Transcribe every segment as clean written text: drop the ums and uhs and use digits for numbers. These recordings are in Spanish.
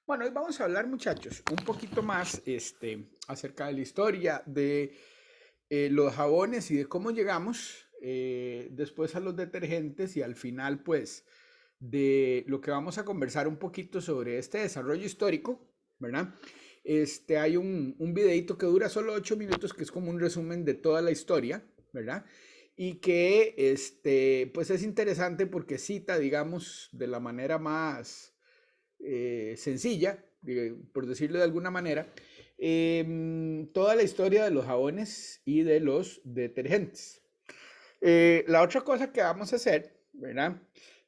Bueno, hoy vamos a hablar, muchachos, un poquito más acerca de la historia de los jabones y de cómo llegamos después a los detergentes y al final, pues, de lo que vamos a conversar un poquito sobre este desarrollo histórico, ¿verdad? Hay un videito que dura solo 8 minutos, que es como un resumen de toda la historia, ¿verdad? Y que, pues es interesante porque cita, digamos, de la manera más sencilla, por decirlo de alguna manera, toda la historia de los jabones y de los detergentes. La otra cosa que vamos a hacer, ¿verdad?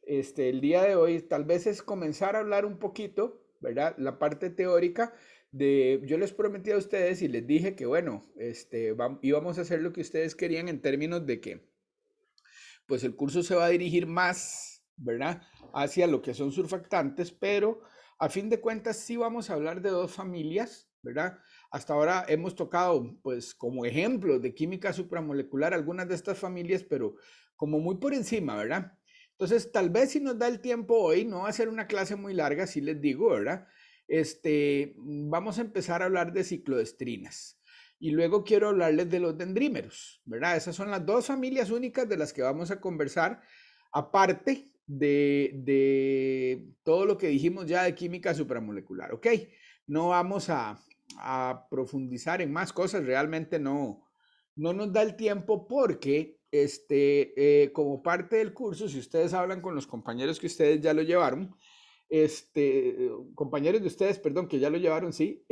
El día de hoy tal vez es comenzar a hablar un poquito, ¿verdad? La parte teórica de, yo les prometí a ustedes y les dije que, bueno, íbamos a hacer lo que ustedes querían en términos de que, pues el curso se va a dirigir más, ¿verdad? Hacia lo que son surfactantes, pero a fin de cuentas sí vamos a hablar de dos familias, ¿verdad? Hasta ahora hemos tocado, pues, como ejemplos de química supramolecular algunas de estas familias, pero como muy por encima, ¿verdad? Entonces, tal vez si nos da el tiempo hoy, no va a ser una clase muy larga, si les digo, ¿verdad? Vamos a empezar a hablar de cicloestrinas. Y luego quiero hablarles de los dendrímeros, ¿verdad? Esas son las dos familias únicas de las que vamos a conversar, aparte de todo lo que dijimos ya de química supramolecular, ¿ok? No vamos a profundizar en más cosas, realmente no nos da el tiempo porque, como parte del curso, si ustedes hablan con los compañeros que ustedes ya lo llevaron, compañeros de ustedes, perdón, que ya lo llevaron, sí,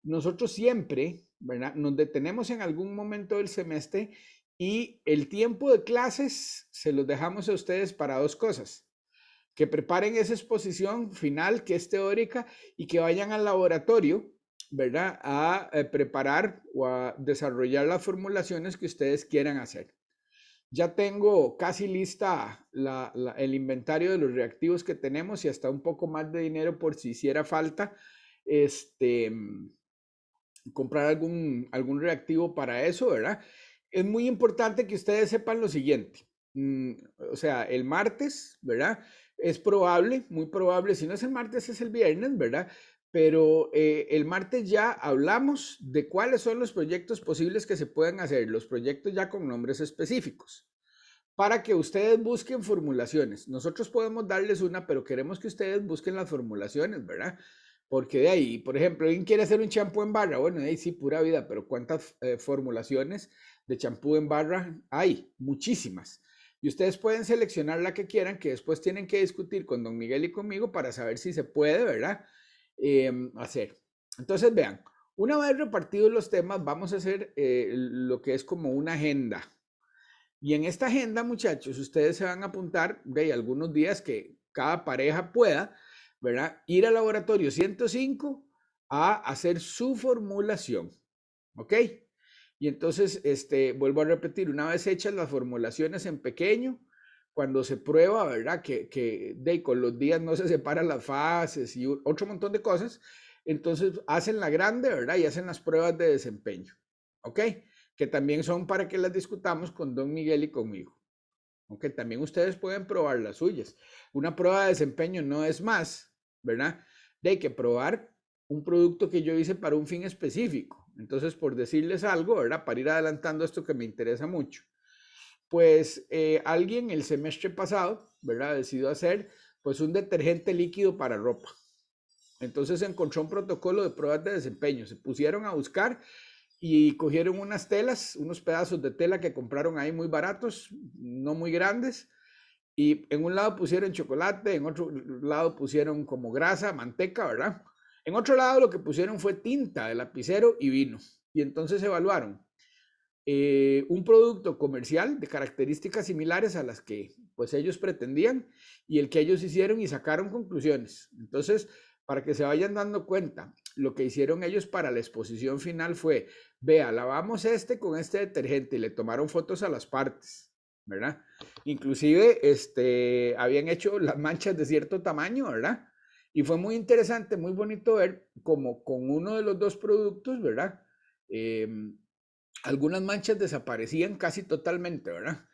nosotros siempre, ¿verdad? Nos detenemos en algún momento del semestre y el tiempo de clases se los dejamos a ustedes para dos cosas. Que preparen esa exposición final que es teórica y que vayan al laboratorio, ¿verdad? A preparar o a desarrollar las formulaciones que ustedes quieran hacer. Ya tengo casi lista el inventario de los reactivos que tenemos y hasta un poco más de dinero por si hiciera falta. Este, comprar algún reactivo para eso, ¿verdad? Es muy importante que ustedes sepan lo siguiente. mm, o sea, el martes, ¿verdad? Es probable, muy probable, si no es el martes, es el viernes, ¿verdad? Pero el martes ya hablamos de cuáles son los proyectos posibles que se pueden hacer, los proyectos ya con nombres específicos, para que ustedes busquen formulaciones. Nosotros podemos darles una, pero queremos que ustedes busquen las formulaciones, ¿verdad? Porque de ahí, por ejemplo, alguien quiere hacer un champú en barra, bueno, de ahí sí, pura vida, pero ¿cuántas formulaciones de champú en barra hay? Muchísimas. Y ustedes pueden seleccionar la que quieran, que después tienen que discutir con don Miguel y conmigo para saber si se puede, ¿verdad? Hacer. Entonces, vean, una vez repartidos los temas, vamos a hacer lo que es como una agenda. Y en esta agenda, muchachos, ustedes se van a apuntar de algunos días que cada pareja pueda, ¿verdad? Ir al laboratorio 105 a hacer su formulación, ¿ok? Y entonces, vuelvo a repetir, una vez hechas las formulaciones en pequeño, cuando se prueba, ¿verdad? Con los días no se separan las fases y otro montón de cosas, entonces hacen la grande, ¿verdad? Y hacen las pruebas de desempeño, ¿ok? Que también son para que las discutamos con don Miguel y conmigo. Aunque también ustedes pueden probar las suyas. Una prueba de desempeño no es más, ¿verdad? De que probar un producto que yo hice para un fin específico. Entonces, por decirles algo, ¿verdad? Para ir adelantando esto que me interesa mucho. Pues alguien el semestre pasado, ¿verdad? Decidió hacer pues un detergente líquido para ropa. Entonces encontró un protocolo de pruebas de desempeño. Se pusieron a buscar y cogieron unas telas, unos pedazos de tela que compraron ahí muy baratos, no muy grandes, y en un lado pusieron chocolate, en otro lado pusieron como grasa, manteca, ¿verdad? En otro lado lo que pusieron fue tinta de lapicero y vino. Y entonces evaluaron un producto comercial de características similares a las que pues ellos pretendían y el que ellos hicieron y sacaron conclusiones. Entonces, para que se vayan dando cuenta, lo que hicieron ellos para la exposición final fue, vea, lavamos con este detergente y le tomaron fotos a las partes, ¿verdad? Inclusive, habían hecho las manchas de cierto tamaño, ¿verdad? Y fue muy interesante, muy bonito ver como con uno de los dos productos, ¿verdad? Eh, Algunas manchas desaparecían casi totalmente, ¿verdad?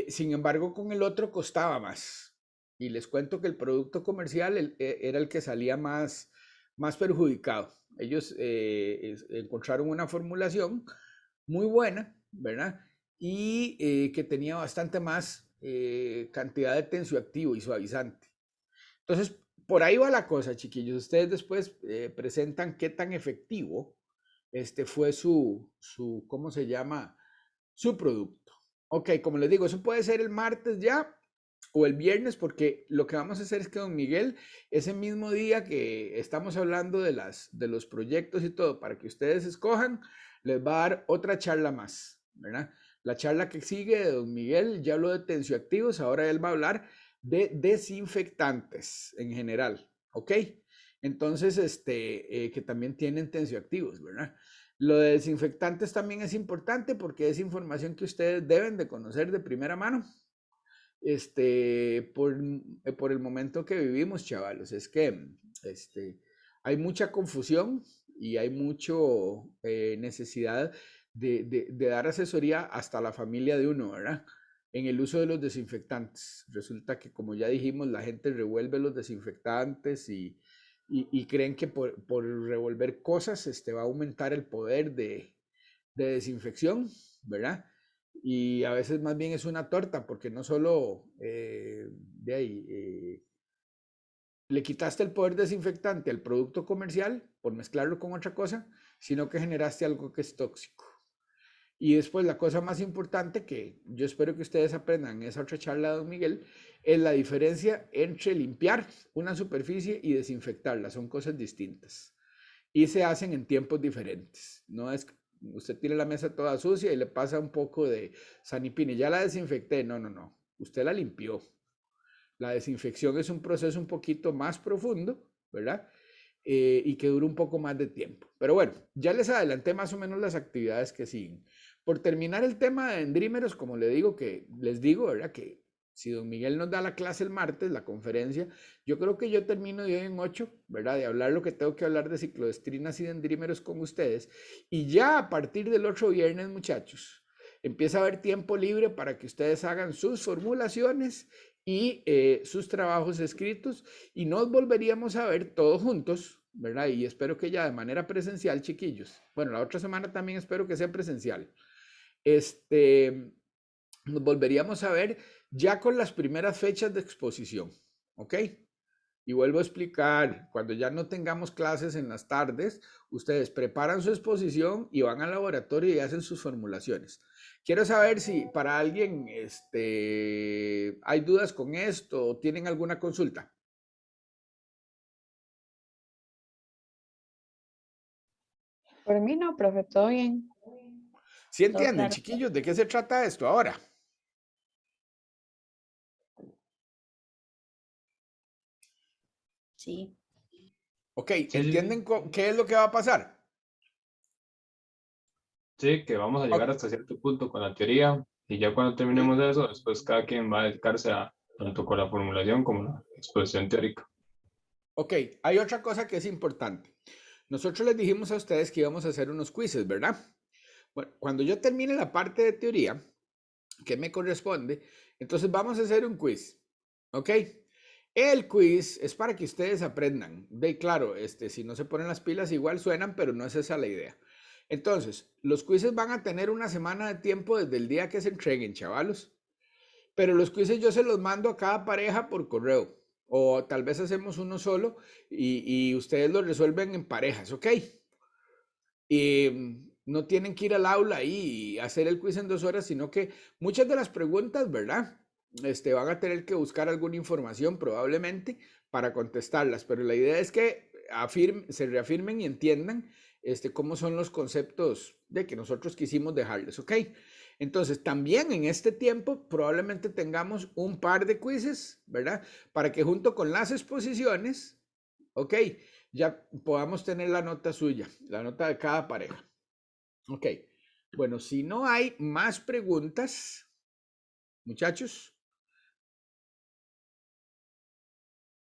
Sin embargo, con el otro costaba más. Y les cuento que el producto comercial era el que salía más perjudicado. Ellos encontraron una formulación muy buena, ¿verdad? Y que tenía bastante más cantidad de tensioactivo y suavizante. Entonces, por ahí va la cosa, chiquillos. Ustedes después presentan qué tan efectivo fue ¿cómo se llama? Su producto. Ok, como les digo, eso puede ser el martes ya o el viernes, porque lo que vamos a hacer es que don Miguel, ese mismo día que estamos hablando de los proyectos y todo, para que ustedes escojan, les va a dar otra charla más, ¿verdad? La charla que sigue de don Miguel, ya habló de tensioactivos, ahora él va a hablar de desinfectantes en general, ¿ok? Entonces, que también tienen tensioactivos, ¿verdad? Lo de desinfectantes también es importante porque es información que ustedes deben de conocer de primera mano, por el momento que vivimos, chavalos. Es que hay mucha confusión y hay mucho necesidad de dar asesoría hasta la familia de uno, ¿verdad? En el uso de los desinfectantes. Resulta que, como ya dijimos, la gente revuelve los desinfectantes y creen que por revolver cosas va a aumentar el poder de desinfección, ¿verdad? Y a veces más bien es una torta, porque no solo de ahí le quitaste el poder desinfectante al producto comercial por mezclarlo con otra cosa, sino que generaste algo que es tóxico. Y después la cosa más importante que yo espero que ustedes aprendan en esa otra charla de don Miguel es la diferencia entre limpiar una superficie y desinfectarla. Son cosas distintas y se hacen en tiempos diferentes. No es que usted tiene la mesa toda sucia y le pasa un poco de sanipine. Ya la desinfecté. No, no, no. Usted la limpió. La desinfección es un proceso un poquito más profundo, ¿verdad? Y que dura un poco más de tiempo. Pero bueno, ya les adelanté más o menos las actividades que siguen. Por terminar el tema de dendrímeros, como le digo que les digo, ¿verdad? Que si don Miguel nos da la clase el martes, la conferencia, yo creo que yo termino de hoy en 8, ¿verdad? De hablar lo que tengo que hablar de ciclodestrinas y dendrímeros con ustedes. Y ya a partir del otro viernes, muchachos, empieza a haber tiempo libre para que ustedes hagan sus formulaciones y sus trabajos escritos y nos volveríamos a ver todos juntos, ¿verdad? Y espero que ya de manera presencial, chiquillos. Bueno, la otra semana también espero que sea presencial. Este, nos volveríamos a ver ya con las primeras fechas de exposición, ¿ok? Y vuelvo a explicar, cuando ya no tengamos clases en las tardes, ustedes preparan su exposición y van al laboratorio y hacen sus formulaciones. Quiero saber si para alguien hay dudas con esto o tienen alguna consulta. Por mí no, profe, todo bien, ¿Sí todo entienden, claro. chiquillos, de qué se trata esto ahora? Sí. Ok, Sí, sí, sí. ¿entienden qué es lo que va a pasar? Sí, que vamos a llegar hasta cierto punto con la teoría y ya cuando terminemos Ok. eso, después cada quien va a dedicarse a tanto con la formulación como la exposición teórica. Ok, hay otra cosa que es importante. Nosotros les dijimos a ustedes que íbamos a hacer unos quizzes, ¿verdad? Bueno, cuando yo termine la parte de teoría, que me corresponde, entonces vamos a hacer un quiz, ¿ok? El quiz es para que ustedes aprendan. De claro, si no se ponen las pilas igual suenan, pero no es esa la idea. Entonces, los quizzes van a tener una semana de tiempo desde el día que se entreguen, chavalos. Pero los quizzes yo se los mando a cada pareja por correo. O tal vez hacemos uno solo y ustedes lo resuelven en parejas, ¿ok? Y no tienen que ir al aula y hacer el quiz en 2 horas, sino que muchas de las preguntas, ¿verdad? Van a tener que buscar alguna información probablemente para contestarlas, pero la idea es que se reafirmen y entiendan cómo son los conceptos de que nosotros quisimos dejarles, ¿ok? Entonces, también en este tiempo probablemente tengamos un par de quizzes, ¿verdad? Para que junto con las exposiciones, ¿ok? Ya podamos tener la nota suya, la nota de cada pareja. Ok, bueno, si no hay más preguntas, muchachos.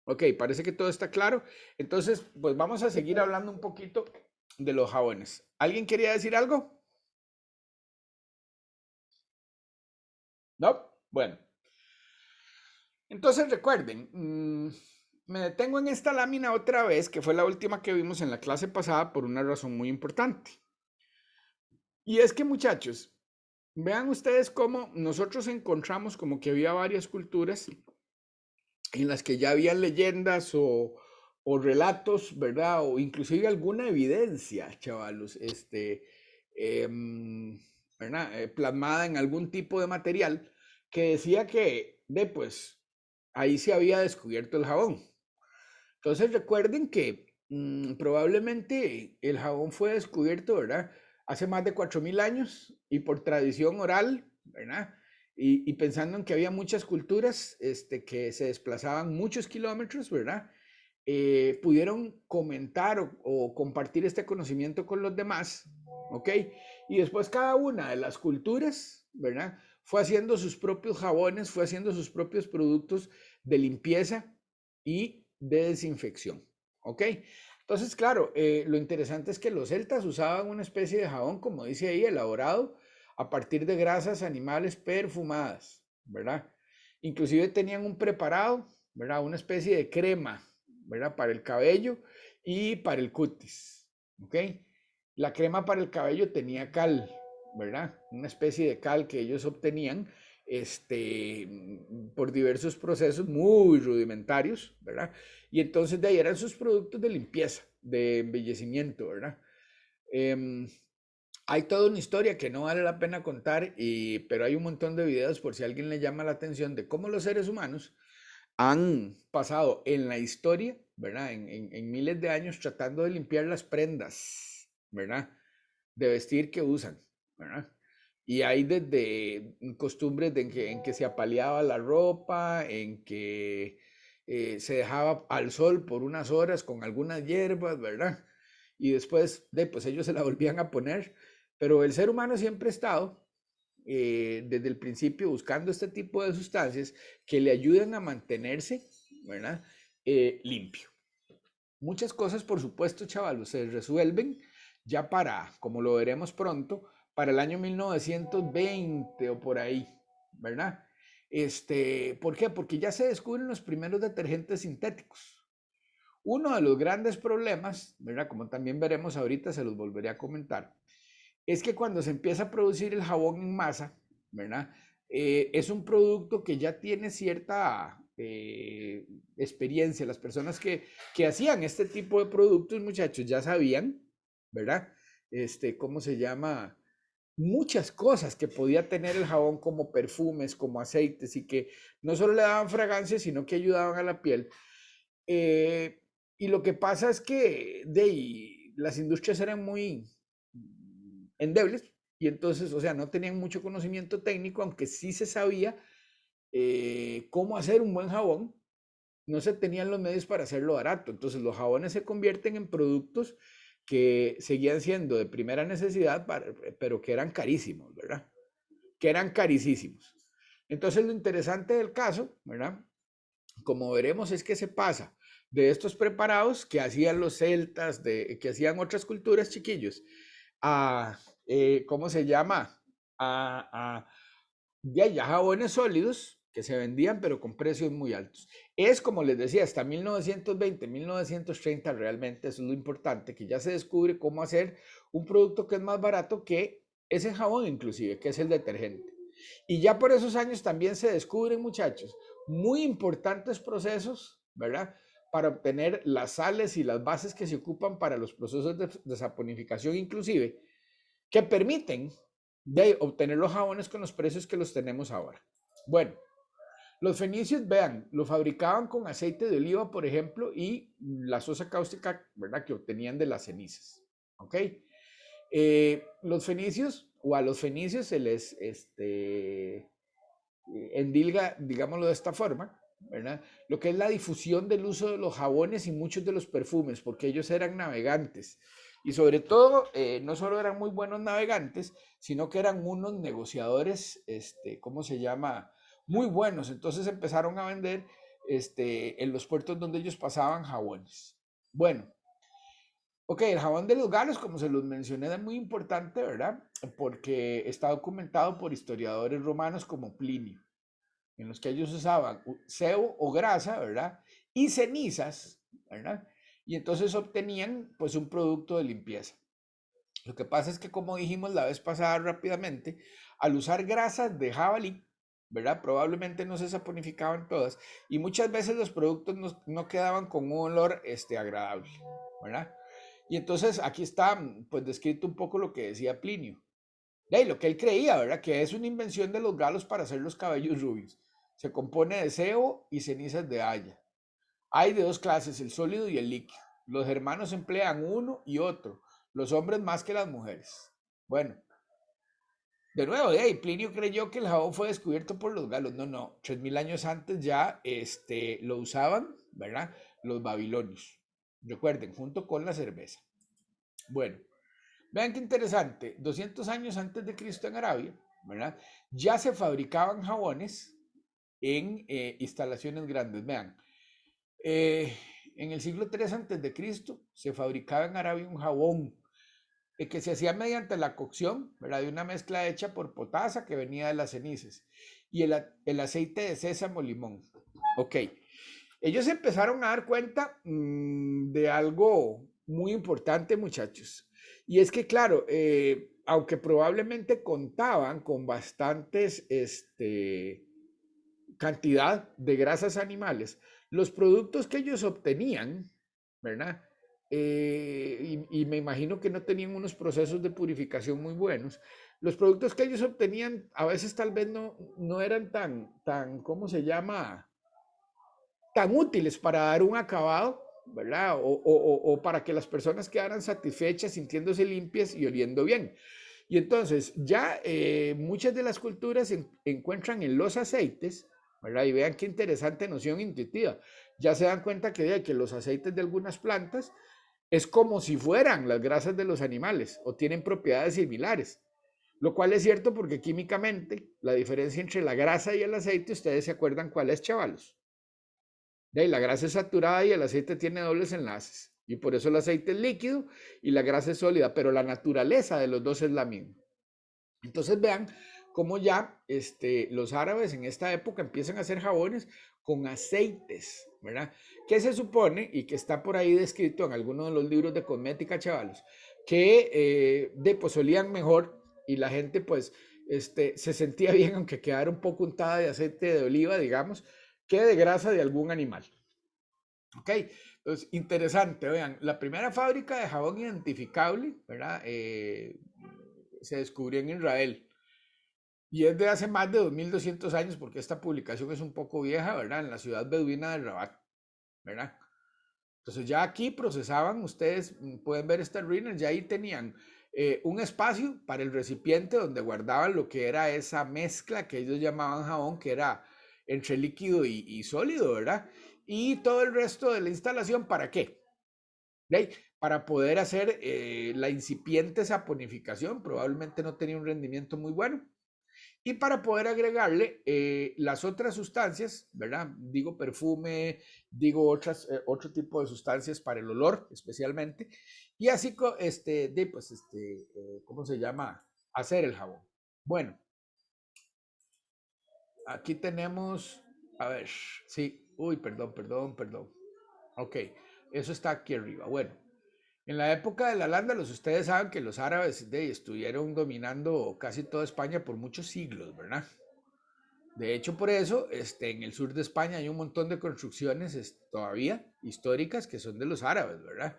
Ok, parece que todo está claro. Entonces, pues vamos a seguir hablando un poquito de los jabones. ¿Alguien quería decir algo? ¿No? Bueno, entonces recuerden, me detengo en esta lámina otra vez, que fue la última que vimos en la clase pasada por una razón muy importante. Y es que, muchachos, vean ustedes cómo nosotros encontramos como que había varias culturas en las que ya habían leyendas o relatos, ¿verdad? O inclusive alguna evidencia, chavalos, em, ¿verdad? Plasmada en algún tipo de material que decía que, pues, ahí se había descubierto el jabón. Entonces recuerden que probablemente el jabón fue descubierto, ¿verdad? Hace más de 4000 años y por tradición oral, ¿verdad? Y pensando en que había muchas culturas que se desplazaban muchos kilómetros, ¿verdad? Pudieron comentar o compartir este conocimiento con los demás, ¿ok? Y después cada una de las culturas, ¿verdad? Fue haciendo sus propios jabones, fue haciendo sus propios productos de limpieza y de desinfección, ¿ok? Entonces, claro, lo interesante es que los celtas usaban una especie de jabón, como dice ahí, elaborado a partir de grasas animales perfumadas, ¿verdad? Inclusive tenían un preparado, ¿verdad? Una especie de crema, ¿verdad? Para el cabello y para el cutis, ¿ok? La crema para el cabello tenía cal, ¿verdad? Una especie de cal que ellos obtenían por diversos procesos muy rudimentarios, ¿verdad? Y entonces de ahí eran sus productos de limpieza, de embellecimiento, ¿verdad? Em, Hay toda una historia que no vale la pena contar, pero hay un montón de videos por si a alguien le llama la atención de cómo los seres humanos han pasado en la historia, ¿verdad? En miles de años tratando de limpiar las prendas, ¿verdad? De vestir que usan, ¿verdad? Y hay desde costumbres en que se apaleaba la ropa, en que se dejaba al sol por unas horas con algunas hierbas, ¿verdad? Y después, pues ellos se la volvían a poner. Pero el ser humano siempre ha estado, desde el principio, buscando este tipo de sustancias que le ayuden a mantenerse, ¿verdad? Limpio. Muchas cosas, por supuesto, chavalos, se resuelven ya para, como lo veremos pronto, para el año 1920 o por ahí, ¿verdad? ¿Por qué? Porque ya se descubren los primeros detergentes sintéticos. Uno de los grandes problemas, ¿verdad? Como también veremos ahorita, se los volveré a comentar, es que cuando se empieza a producir el jabón en masa, ¿verdad? Es un producto que ya tiene cierta experiencia. Las personas que hacían este tipo de productos, muchachos, ya sabían, ¿verdad? ¿Cómo se llama? Muchas cosas que podía tener el jabón como perfumes, como aceites y que no solo le daban fragancia, sino que ayudaban a la piel. Y lo que pasa es que las industrias eran muy endebles y entonces, o sea, no tenían mucho conocimiento técnico, aunque sí se sabía cómo hacer un buen jabón, no se tenían los medios para hacerlo barato. Entonces los jabones se convierten en productos que seguían siendo de primera necesidad, pero que eran carísimos, ¿verdad? Que eran carísimos. Entonces lo interesante del caso, ¿verdad? Como veremos es que se pasa de estos preparados que hacían los celtas, que hacían otras culturas, chiquillos, a, ¿cómo se llama? A ya jabones sólidos que se vendían pero con precios muy altos. Es como les decía, hasta 1920, 1930 realmente eso es lo importante, que ya se descubre cómo hacer un producto que es más barato que ese jabón inclusive, que es el detergente. Y ya por esos años también se descubren, muchachos, muy importantes procesos, ¿verdad? Para obtener las sales y las bases que se ocupan para los procesos de saponificación inclusive, que permiten de obtener los jabones con los precios que los tenemos ahora. Bueno, los fenicios, vean, lo fabricaban con aceite de oliva, por ejemplo, y la sosa cáustica, ¿verdad? Que obtenían de las cenizas, ¿ok? Los fenicios, o a los fenicios se les endilga, digámoslo de esta forma, ¿verdad? Lo que es la difusión del uso de los jabones y muchos de los perfumes, porque ellos eran navegantes. Y sobre todo, no solo eran muy buenos navegantes, sino que eran unos negociadores, ¿cómo se llama? Muy buenos. Entonces empezaron a vender en los puertos donde ellos pasaban jabones. Bueno, ok, el jabón de los galos, como se los mencioné, es muy importante, ¿verdad? Porque está documentado por historiadores romanos como Plinio. en los que ellos usaban sebo o grasa, ¿verdad? Y cenizas, ¿verdad? Y entonces obtenían pues un producto de limpieza. Lo que pasa es que, como dijimos la vez pasada rápidamente, al usar grasas de jabalí, ¿verdad? Probablemente no se saponificaban todas y muchas veces los productos no quedaban con un olor agradable, ¿verdad? Y entonces aquí está pues descrito un poco lo que decía Plinio. Y lo que él creía, ¿verdad? Que es una invención de los galos para hacer los cabellos rubios. Se compone de sebo y cenizas de haya. Hay de dos clases, el sólido y el líquido. Los hermanos emplean uno y otro, los hombres más que las mujeres. Bueno, de nuevo, Plinio creyó que el jabón fue descubierto por los galos. No, no, 3000 años antes ya lo usaban, ¿verdad? Los babilonios. Recuerden, junto con la cerveza. Bueno, vean qué interesante. 200 años antes de Cristo en Arabia, ¿verdad? Ya se fabricaban jabones en instalaciones grandes. Vean, en el siglo III antes de Cristo se fabricaba en Arabia un jabón que se hacía mediante la cocción, ¿verdad? De una mezcla hecha por potasa que venía de las cenizas y el aceite de sésamo limón. Ok, ellos empezaron a dar cuenta de algo muy importante, muchachos. Y es que, claro, aunque probablemente contaban con bastantes cantidad de grasas animales, los productos que ellos obtenían, ¿verdad? Y me imagino que no tenían unos procesos de purificación muy buenos. Los productos que ellos obtenían a veces tal vez no eran ¿cómo se llama? Tan útiles para dar un acabado, ¿verdad? O para que las personas quedaran satisfechas, sintiéndose limpias y oliendo bien. Y entonces ya muchas de las culturas encuentran en los aceites, ¿verdad? Y vean qué interesante noción intuitiva. Ya se dan cuenta que los aceites de algunas plantas es como si fueran las grasas de los animales o tienen propiedades similares. Lo cual es cierto porque químicamente la diferencia entre la grasa y el aceite, ustedes se acuerdan cuál es, chavalos. La grasa es saturada y el aceite tiene dobles enlaces. Y por eso el aceite es líquido y la grasa es sólida, pero la naturaleza de los dos es la misma. Entonces vean cómo ya los árabes en esta época empiezan a hacer jabones con aceites, ¿verdad? Que se supone, y que está por ahí descrito en algunos de los libros de cosmética, chavalos, que pues olían mejor y la gente pues se sentía bien aunque quedara un poco untada de aceite de oliva, digamos, que de grasa de algún animal. Ok, entonces interesante, vean, la primera fábrica de jabón identificable, ¿verdad? Se descubrió en Israel y es de hace más de 2200 años porque esta publicación es un poco vieja, ¿verdad? En la ciudad beduina de Rabat, ¿verdad? Entonces ya aquí procesaban, ustedes pueden ver estas ruinas, ya ahí tenían un espacio para el recipiente donde guardaban lo que era esa mezcla que ellos llamaban jabón, que era entre líquido y sólido, ¿verdad? Y todo el resto de la instalación, ¿para qué? ¿Okay? Para poder hacer la incipiente saponificación, probablemente no tenía un rendimiento muy bueno. Y para poder agregarle las otras sustancias, ¿verdad? Digo perfume, digo otro tipo de sustancias para el olor, especialmente. Y así, ¿cómo se llama? Hacer el jabón. Bueno, aquí tenemos, a ver, sí, uy, perdón. Ok, eso está aquí arriba. Bueno, en la época de la Al-Ándalus, ustedes saben que los árabes estuvieron dominando casi toda España por muchos siglos, ¿verdad? De hecho, por eso, en el sur de España hay un montón de construcciones todavía históricas que son de los árabes, ¿verdad?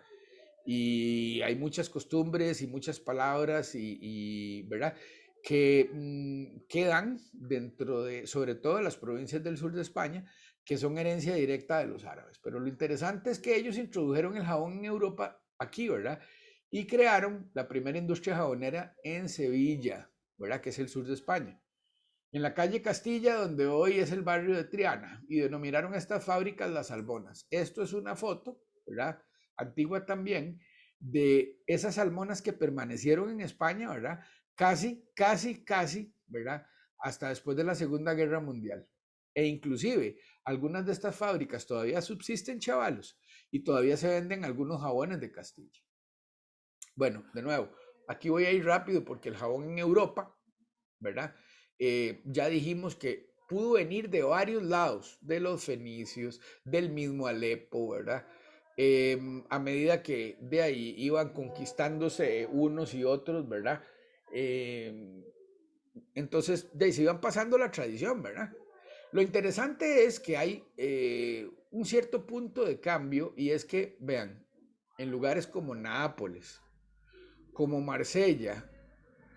Y hay muchas costumbres y muchas palabras ¿verdad? Que quedan dentro de, sobre todo de las provincias del sur de España, que son herencia directa de los árabes. Pero lo interesante es que ellos introdujeron el jabón en Europa aquí, ¿verdad? Y crearon la primera industria jabonera en Sevilla, ¿verdad? Que es el sur de España en la calle Castilla, donde hoy es el barrio de Triana, y denominaron estas fábricas Las Salmonas. Esto es una foto, ¿verdad? Antigua también, de esas salmonas que permanecieron en España, ¿verdad? Casi, ¿verdad? Hasta después de la Segunda Guerra Mundial. E inclusive, algunas de estas fábricas todavía subsisten, chavalos, y todavía se venden algunos jabones de Castilla. Bueno, de nuevo, aquí voy a ir rápido porque el jabón en Europa, ¿verdad? Ya dijimos que pudo venir de varios lados, de los fenicios, del mismo Alepo, ¿verdad? A medida que de ahí iban conquistándose unos y otros, ¿verdad? Em, entonces, de ahí se iban pasando la tradición, ¿verdad? Lo interesante es que hay un cierto punto de cambio y es que, vean, en lugares como Nápoles, como Marsella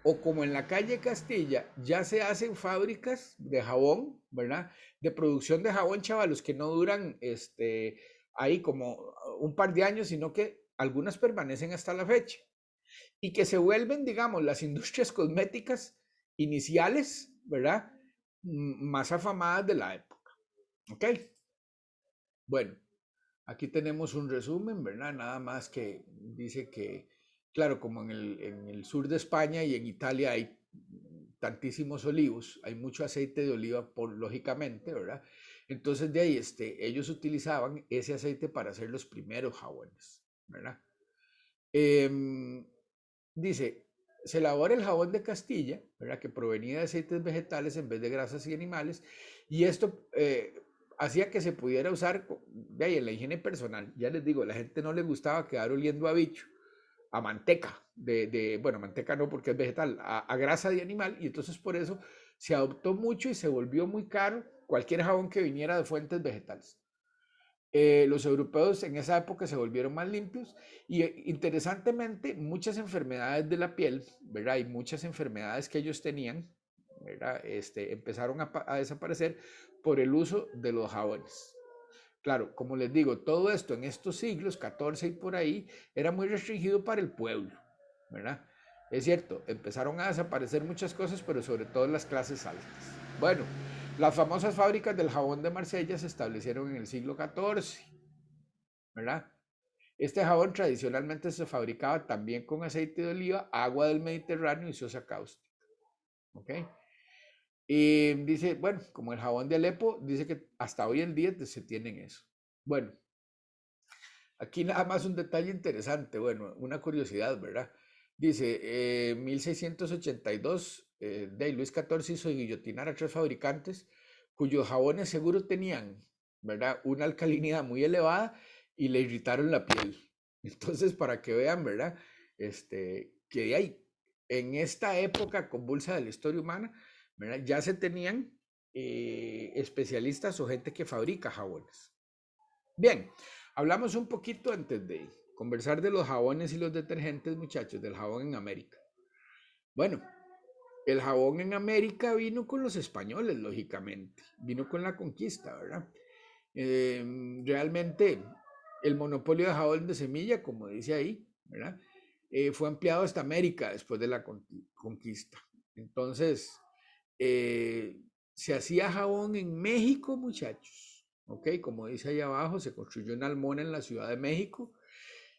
o como en la calle Castilla, ya se hacen fábricas de jabón, ¿verdad? De producción de jabón, chavalos, que no duran ahí como un par de años, sino que algunas permanecen hasta la fecha y que se vuelven, digamos, las industrias cosméticas iniciales, ¿verdad? Más afamadas de la época. ¿Ok? Bueno, aquí tenemos un resumen, ¿verdad? Nada más que dice que, claro, como en el sur de España y en Italia hay tantísimos olivos, hay mucho aceite de oliva, lógicamente, ¿verdad? Entonces de ahí ellos utilizaban ese aceite para hacer los primeros jabones, ¿verdad? Em, Dice, se elabora el jabón de Castilla, ¿verdad? Que provenía de aceites vegetales en vez de grasas y animales, y esto hacía que se pudiera usar de ahí en la higiene personal. Ya les digo, a la gente no le gustaba quedar oliendo a bicho, a manteca, bueno, manteca no porque es vegetal, a grasa de animal, y entonces por eso se adoptó mucho y se volvió muy caro cualquier jabón que viniera de fuentes vegetales. Los europeos en esa época se volvieron más limpios y interesantemente muchas enfermedades de la piel, ¿verdad? Y muchas enfermedades que ellos tenían, ¿verdad? Empezaron a desaparecer por el uso de los jabones. Claro, como les digo, todo esto en estos siglos, 14 y por ahí, era muy restringido para el pueblo, ¿verdad? Es cierto, empezaron a desaparecer muchas cosas, pero sobre todo las clases altas. Bueno, las famosas fábricas del jabón de Marsella se establecieron en el siglo XIV, ¿verdad? Este jabón tradicionalmente se fabricaba también con aceite de oliva, agua del Mediterráneo y sosa cáustica, ¿ok? Y dice, bueno, como el jabón de Alepo, dice que hasta hoy en día se tienen eso. Bueno, aquí nada más un detalle interesante, bueno, una curiosidad, ¿verdad? Dice, 1682, de Luis XIV hizo guillotinar a tres fabricantes cuyos jabones seguro tenían, ¿verdad? Una alcalinidad muy elevada y le irritaron la piel. Entonces, para que vean, ¿verdad? Que de ahí, en esta época convulsa de la historia humana, ¿verdad? Ya se tenían especialistas o gente que fabrica jabones. Bien, hablamos un poquito antes de conversar de los jabones y los detergentes, muchachos, del jabón en América. Bueno, el jabón en América vino con los españoles, lógicamente, vino con la conquista, ¿verdad? Realmente el monopolio de jabón de semilla, como dice ahí, ¿verdad? Fue ampliado hasta América después de la conquista. Entonces, se hacía jabón en México, muchachos. ¿Ok? Como dice ahí abajo, se construyó una almona en la Ciudad de México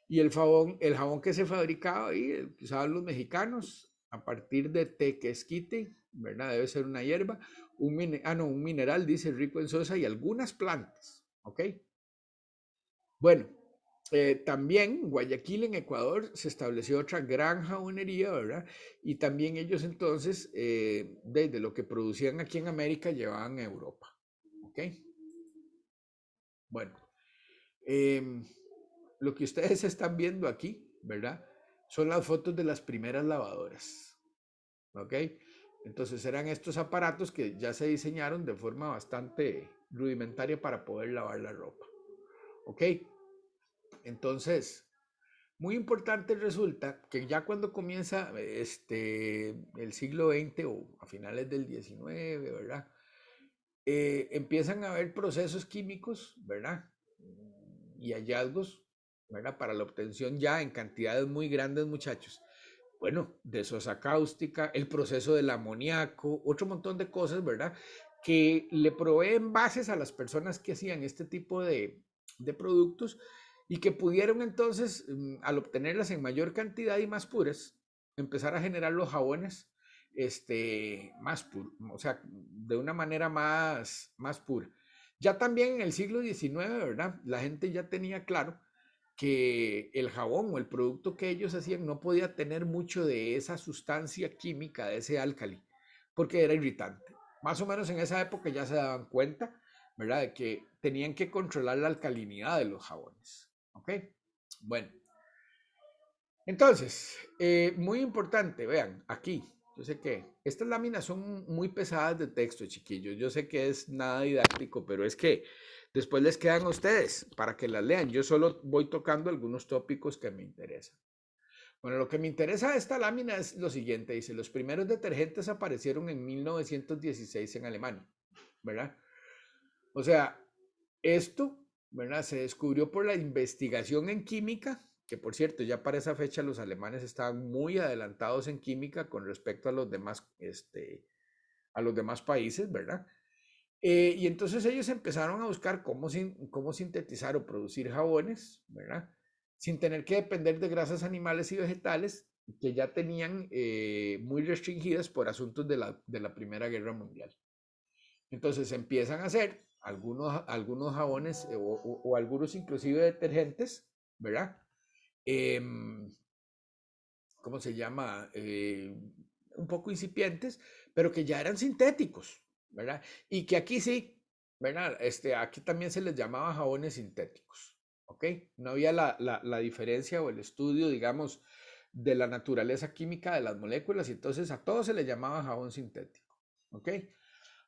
y el jabón que se fabricaba ahí, el que usaban los mexicanos, a partir de tequesquite, ¿verdad? Debe ser una hierba, un mineral, dice, rico en sosa y algunas plantas, ¿ok? Bueno, también en Guayaquil, en Ecuador, se estableció otra gran jabonería, ¿verdad? Y también ellos entonces, desde lo que producían aquí en América, llevaban a Europa, ¿ok? Bueno, em, lo que ustedes están viendo aquí, ¿verdad? Son las fotos de las primeras lavadoras, ¿ok? Entonces eran estos aparatos que ya se diseñaron de forma bastante rudimentaria para poder lavar la ropa, ¿ok? Entonces, muy importante resulta que ya cuando comienza el siglo XX o a finales del XIX, ¿verdad? Empiezan a haber procesos químicos, ¿verdad? Y hallazgos, ¿verdad? Para la obtención ya en cantidades muy grandes, muchachos. Bueno, de sosa cáustica, el proceso del amoníaco, otro montón de cosas, ¿verdad? Que le proveen bases a las personas que hacían este tipo de productos y que pudieron entonces, al obtenerlas en mayor cantidad y más puras, empezar a generar los jabones más puros, o sea, de una manera más pura. Ya también en el siglo XIX, ¿verdad? La gente ya tenía claro que el jabón o el producto que ellos hacían no podía tener mucho de esa sustancia química, de ese álcali, porque era irritante. más o menos en esa época ya se daban cuenta, ¿verdad? De que tenían que controlar la alcalinidad de los jabones. ¿Ok? Bueno, entonces, muy importante, vean, aquí, yo sé que estas láminas son muy pesadas de texto, chiquillos. Yo sé que es nada didáctico, pero es que después les quedan a ustedes para que las lean. Yo solo voy tocando algunos tópicos que me interesan. Bueno, lo que me interesa de esta lámina es lo siguiente. Dice, los primeros detergentes aparecieron en 1916 en Alemania, ¿verdad? O sea, esto, ¿verdad? Se descubrió por la investigación en química, que por cierto, ya para esa fecha los alemanes estaban muy adelantados en química con respecto a los demás países, ¿verdad? Y entonces ellos empezaron a buscar cómo sintetizar o producir jabones, ¿verdad? Sin tener que depender de grasas animales y vegetales que ya tenían muy restringidas por asuntos de la Primera Guerra Mundial. Entonces empiezan a hacer algunos jabones o algunos inclusive detergentes, ¿verdad? Em, ¿Cómo se llama? Un poco incipientes, pero que ya eran sintéticos, ¿verdad? Y que aquí sí, ¿verdad? Aquí también se les llamaba jabones sintéticos, ¿ok? No había la diferencia o el estudio, digamos, de la naturaleza química de las moléculas, y entonces a todos se les llamaba jabón sintético, ¿ok?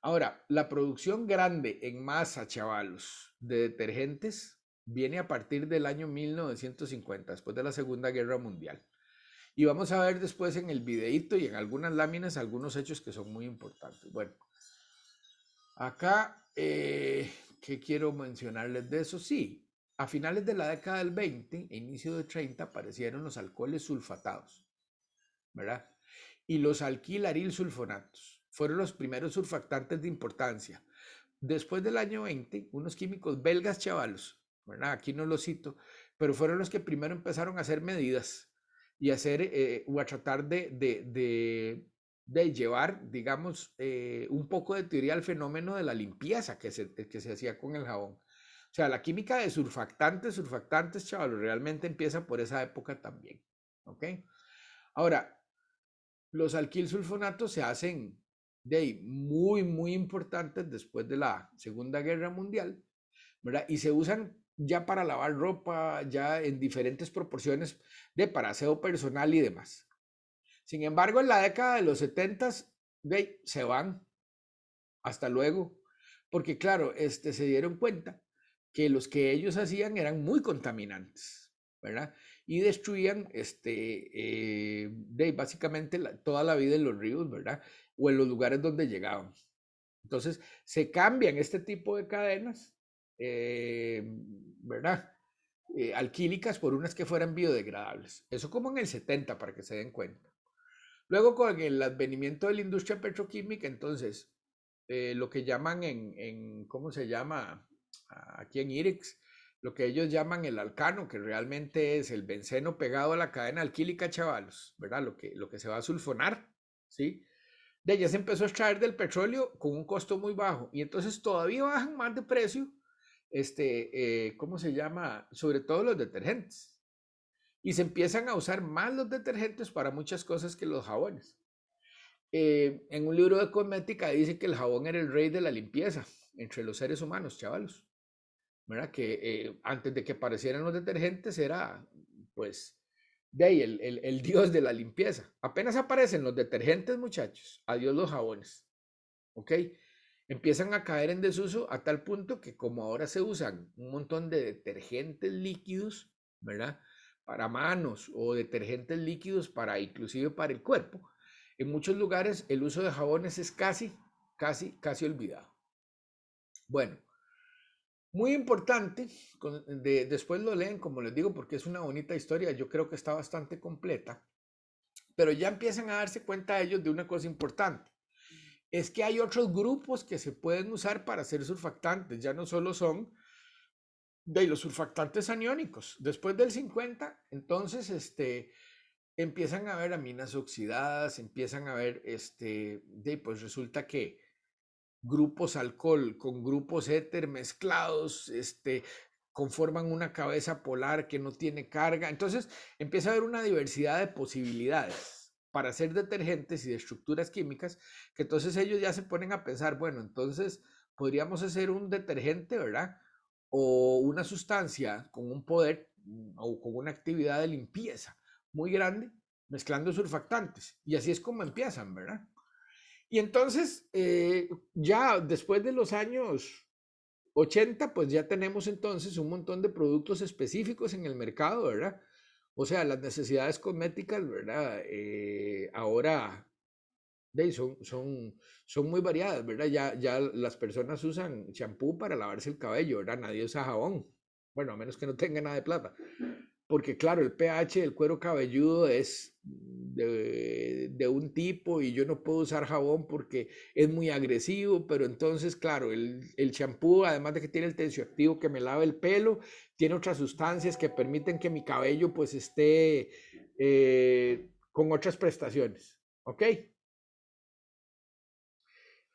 Ahora, la producción grande en masa, chavalos, de detergentes viene a partir del año 1950, después de la Segunda Guerra Mundial. Y vamos a ver después en el videíto y en algunas láminas algunos hechos que son muy importantes. Bueno, acá, ¿qué quiero mencionarles de eso? Sí, a finales de la década del 20, inicio de 30, aparecieron los alcoholes sulfatados, ¿verdad? Y los alquilaril sulfonatos fueron los primeros surfactantes de importancia. Después del año 20, unos químicos belgas chavalos, ¿verdad? Aquí no lo cito, pero fueron los que primero empezaron a hacer medidas y a hacer o a tratar de llevar, digamos, un poco de teoría al fenómeno de la limpieza que se hacía con el jabón. O sea, la química de surfactantes, chavalos, realmente empieza por esa época también. ¿Ok? Ahora, los alquilsulfonatos se hacen muy, muy importantes después de la Segunda Guerra Mundial, ¿verdad? Y se usan ya para lavar ropa, ya en diferentes proporciones para aseo personal y demás. Sin embargo, en la década de los 70 se van, hasta luego, porque claro, se dieron cuenta que los que ellos hacían eran muy contaminantes, ¿verdad? Y destruían básicamente toda la vida en los ríos, ¿verdad? O en los lugares donde llegaban. Entonces, se cambian este tipo de cadenas, ¿verdad? Alquílicas por unas que fueran biodegradables. Eso como en el 70, para que se den cuenta. Luego, con el advenimiento de la industria petroquímica, entonces, lo que llaman ¿cómo se llama? Aquí en IREX, lo que ellos llaman el alcano, que realmente es el benceno pegado a la cadena alquílica, chavalos, ¿verdad? Lo que se va a sulfonar, ¿sí? De allá se empezó a extraer del petróleo con un costo muy bajo, y entonces todavía bajan más de precio, ¿cómo se llama? Sobre todo los detergentes. Y se empiezan a usar más los detergentes para muchas cosas que los jabones. En un libro de cosmética dice que el jabón era el rey de la limpieza entre los seres humanos, chavalos, ¿verdad? Que antes de que aparecieran los detergentes era, pues, de ahí el dios de la limpieza. Apenas aparecen los detergentes, muchachos, adiós los jabones, ¿ok? Empiezan a caer en desuso a tal punto que como ahora se usan un montón de detergentes líquidos, ¿verdad? Para manos o detergentes líquidos para inclusive para el cuerpo, en muchos lugares el uso de jabones es casi olvidado. Bueno, muy importante, después lo leen, como les digo, porque es una bonita historia, yo creo que está bastante completa, pero ya empiezan a darse cuenta ellos de una cosa importante. Es que hay otros grupos que se pueden usar para hacer surfactantes, ya no solo son de los surfactantes aniónicos. Después del 50, entonces, empiezan a haber aminas oxidadas, empiezan a haber, pues resulta que grupos alcohol con grupos éter mezclados, conforman una cabeza polar que no tiene carga. Entonces empieza a haber una diversidad de posibilidades, para hacer detergentes y de estructuras químicas, que entonces ellos ya se ponen a pensar, bueno, entonces podríamos hacer un detergente, ¿verdad? O una sustancia con un poder o con una actividad de limpieza muy grande, mezclando surfactantes. Y así es como empiezan, ¿verdad? Y entonces, ya después de los años 80, pues ya tenemos entonces un montón de productos específicos en el mercado, ¿verdad? O sea, las necesidades cosméticas, ¿verdad? Ahora son muy variadas, ¿verdad? Ya las personas usan champú para lavarse el cabello, ¿verdad? Nadie usa jabón. Bueno, a menos que no tenga nada de plata. Porque claro, el pH del cuero cabelludo es de un tipo y yo no puedo usar jabón porque es muy agresivo, pero entonces, claro, el champú, además de que tiene el tensioactivo que me lava el pelo, tiene otras sustancias que permiten que mi cabello pues esté con otras prestaciones. ¿Ok?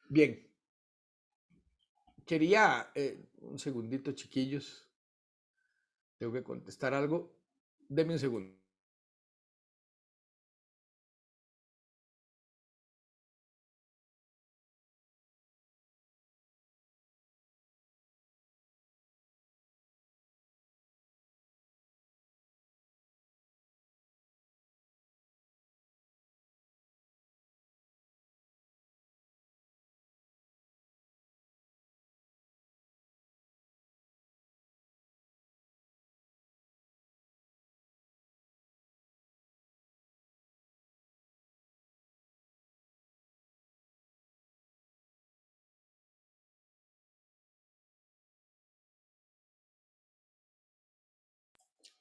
Bien, quería, un segundito, chiquillos, tengo que contestar algo. Deme un segundo.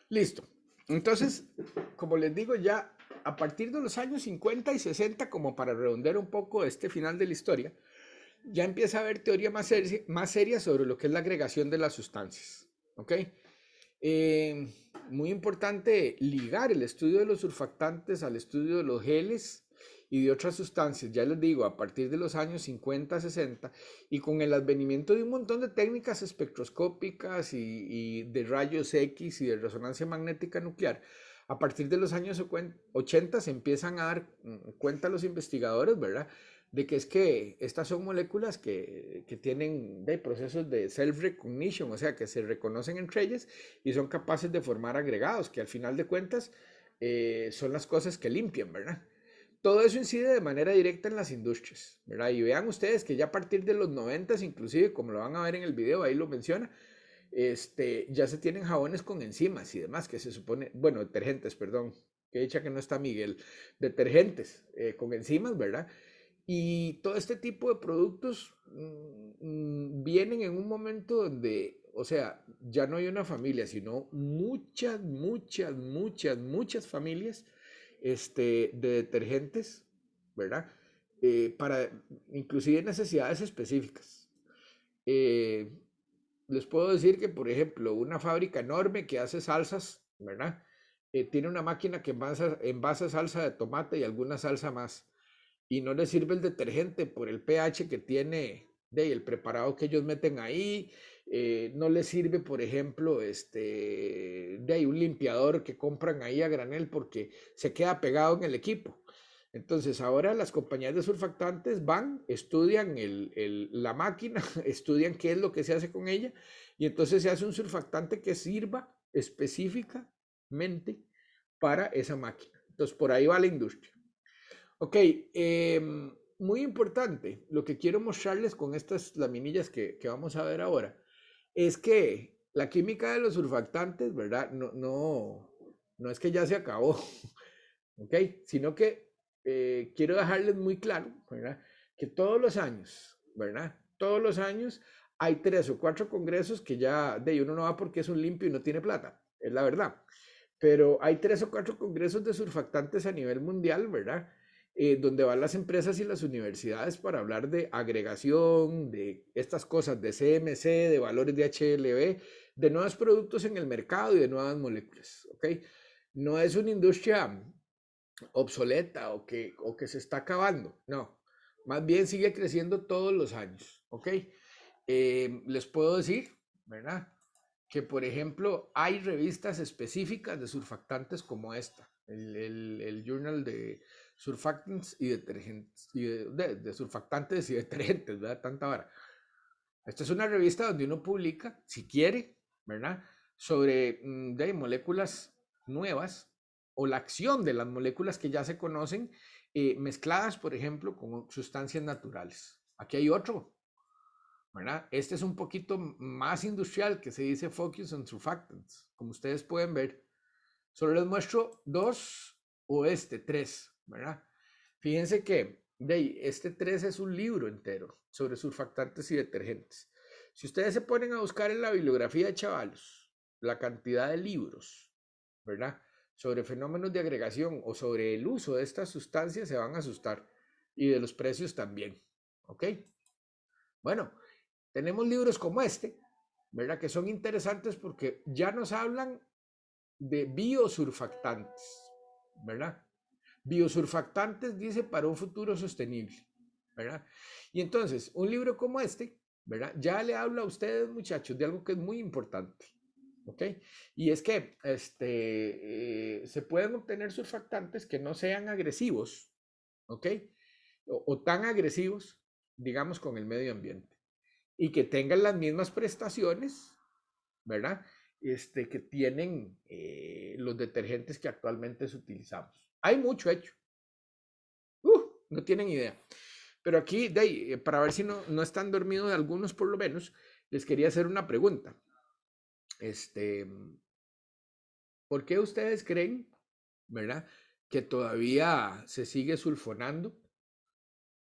Listo. Entonces, como les digo, ya a partir de los años 50 y 60, como para redondear un poco este final de la historia, ya empieza a haber teoría más seria sobre lo que es la agregación de las sustancias. ¿Ok? Muy importante ligar el estudio de los surfactantes al estudio de los geles y de otras sustancias, ya les digo, a partir de los años 50, 60, y con el advenimiento de un montón de técnicas espectroscópicas y de rayos X y de resonancia magnética nuclear, a partir de los años 80 se empiezan a dar cuenta los investigadores, ¿verdad? De que es que estas son moléculas que tienen procesos de self-recognition, o sea, que se reconocen entre ellas y son capaces de formar agregados, que al final de cuentas son las cosas que limpian, ¿verdad? Todo eso incide de manera directa en las industrias, ¿verdad? Y vean ustedes que ya a partir de los 90, inclusive, como lo van a ver en el video, ahí lo menciona, ya se tienen jabones con enzimas y demás, que se supone, bueno, detergentes, perdón, que dicha que no está Miguel, detergentes con enzimas, ¿verdad? Y todo este tipo de productos vienen en un momento donde, o sea, ya no hay una familia, sino muchas familias de detergentes, ¿verdad? Para inclusive necesidades específicas. Eh, Les puedo decir que, por ejemplo, una fábrica enorme que hace salsas, ¿verdad? Tiene una máquina que envasa salsa de tomate y alguna salsa más y no les sirve el detergente por el pH que tiene el preparado que ellos meten ahí, no les sirve, por ejemplo, un limpiador que compran ahí a granel porque se queda pegado en el equipo. Entonces, ahora las compañías de surfactantes van, estudian la máquina, estudian qué es lo que se hace con ella, y entonces se hace un surfactante que sirva específicamente para esa máquina. Entonces, por ahí va la industria. Ok, muy importante, lo que quiero mostrarles con estas laminillas que vamos a ver ahora, es que la química de los surfactantes, ¿verdad? No es que ya se acabó, ¿ok? Sino que quiero dejarles muy claro, ¿verdad? Que todos los años, ¿verdad? Todos los años hay 3 o 4 congresos que ya, uno no va porque es un limpio y no tiene plata, es la verdad. Pero hay 3 o 4 congresos de surfactantes a nivel mundial, ¿verdad? Donde van las empresas y las universidades para hablar de agregación, de estas cosas, de CMC, de valores de HLB, de nuevos productos en el mercado y de nuevas moléculas, ¿ok? No es una industria obsoleta o que se está acabando, no. Más bien sigue creciendo todos los años, ¿ok? Les puedo decir, ¿verdad? Que por ejemplo hay revistas específicas de surfactantes como esta. el journal de surfactants y detergentes, y de surfactantes y detergentes, ¿verdad? Tanta vara. Esta es una revista donde uno publica, si quiere, ¿verdad? Sobre de moléculas nuevas o la acción de las moléculas que ya se conocen, mezcladas, por ejemplo, con sustancias naturales. Aquí hay otro, ¿verdad? Este es un poquito más industrial, que se dice Focus on Surfactants, como ustedes pueden ver. Solo les muestro dos o tres, ¿verdad? Fíjense que este 3 es un libro entero sobre surfactantes y detergentes. Si ustedes se ponen a buscar en la bibliografía de Chavalos la cantidad de libros, ¿verdad? Sobre fenómenos de agregación o sobre el uso de estas sustancias, se van a asustar. Y de los precios también, ¿ok? Bueno, tenemos libros como este, ¿verdad? Que son interesantes porque ya nos hablan de biosurfactantes, ¿verdad? Biosurfactantes dice para un futuro sostenible, ¿verdad? Y entonces, un libro como este, ¿verdad? Ya le habla a ustedes, muchachos, de algo que es muy importante, ¿ok? Y es que se pueden obtener surfactantes que no sean agresivos, ¿ok? O tan agresivos, digamos, con el medio ambiente. Y que tengan las mismas prestaciones, ¿verdad? Que tienen los detergentes que actualmente utilizamos. Hay mucho hecho. No tienen idea. Pero aquí, para ver si no están dormidos algunos por lo menos, les quería hacer una pregunta. ¿Por qué ustedes creen, verdad, que todavía se sigue sulfonando,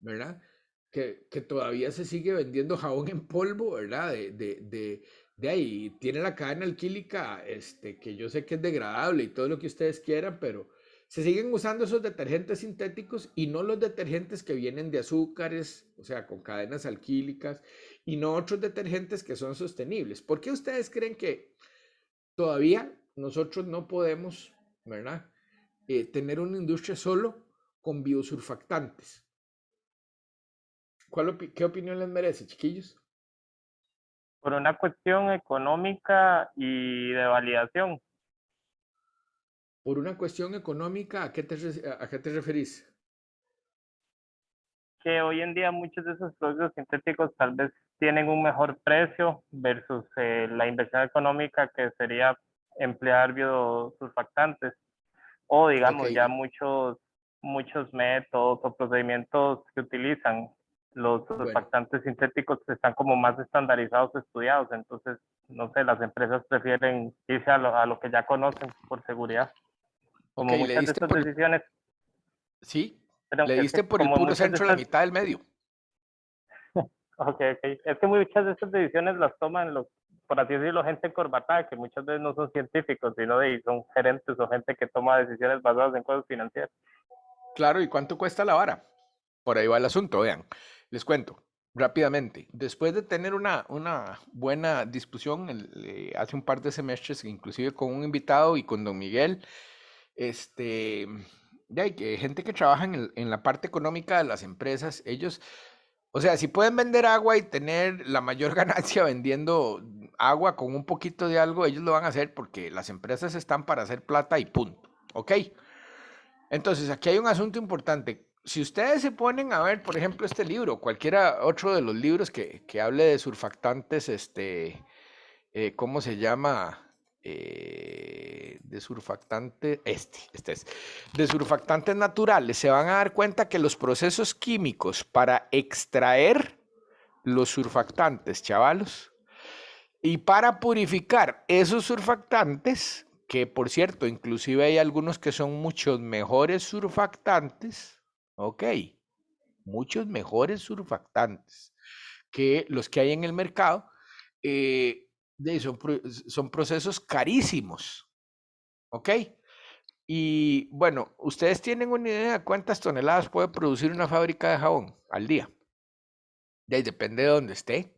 verdad? Que todavía se sigue vendiendo jabón en polvo, ¿verdad? De ahí tiene la cadena alquílica, que yo sé que es degradable y todo lo que ustedes quieran, pero se siguen usando esos detergentes sintéticos y no los detergentes que vienen de azúcares, o sea, con cadenas alquílicas, y no otros detergentes que son sostenibles. ¿Por qué ustedes creen que todavía nosotros no podemos, ¿verdad? Tener una industria solo con biosurfactantes? ¿Qué opinión les merece, chiquillos? Por una cuestión económica y de validación. Por una cuestión económica, ¿a qué te referís? Que hoy en día muchos de esos productos sintéticos tal vez tienen un mejor precio versus la inversión económica que sería emplear biosurfactantes. O digamos, ya muchos métodos o procedimientos que utilizan los surfactantes sintéticos están como más estandarizados, estudiados. Entonces, no sé, las empresas prefieren irse a lo que ya conocen por seguridad. Como muchas de estas decisiones. Sí, pero le diste por el puro centro de la mitad del medio. Ok. Es que muchas de estas decisiones las toman por así decirlo, gente encorbatada, que muchas veces no son científicos, sino son gerentes o gente que toma decisiones basadas en cosas financieras. Claro, ¿y cuánto cuesta la vara? Por ahí va el asunto, vean. Les cuento rápidamente. Después de tener una buena discusión hace un par de semestres, inclusive con un invitado y con don Miguel, hay gente que trabaja en la parte económica de las empresas, ellos, o sea, si pueden vender agua y tener la mayor ganancia vendiendo agua con un poquito de algo, ellos lo van a hacer porque las empresas están para hacer plata y punto, ¿ok? Entonces, aquí hay un asunto importante. Si ustedes se ponen a ver, por ejemplo, este libro, cualquiera otro de los libros que hable de surfactantes, ¿cómo se llama? De surfactantes, de surfactantes naturales, se van a dar cuenta que los procesos químicos para extraer los surfactantes, chavalos, y para purificar esos surfactantes, que por cierto, inclusive hay algunos que son muchos mejores surfactantes, ok, muchos mejores surfactantes que los que hay en el mercado, son procesos carísimos, ok. Y bueno, ustedes tienen una idea de cuántas toneladas puede producir una fábrica de jabón al día. Depende de dónde esté.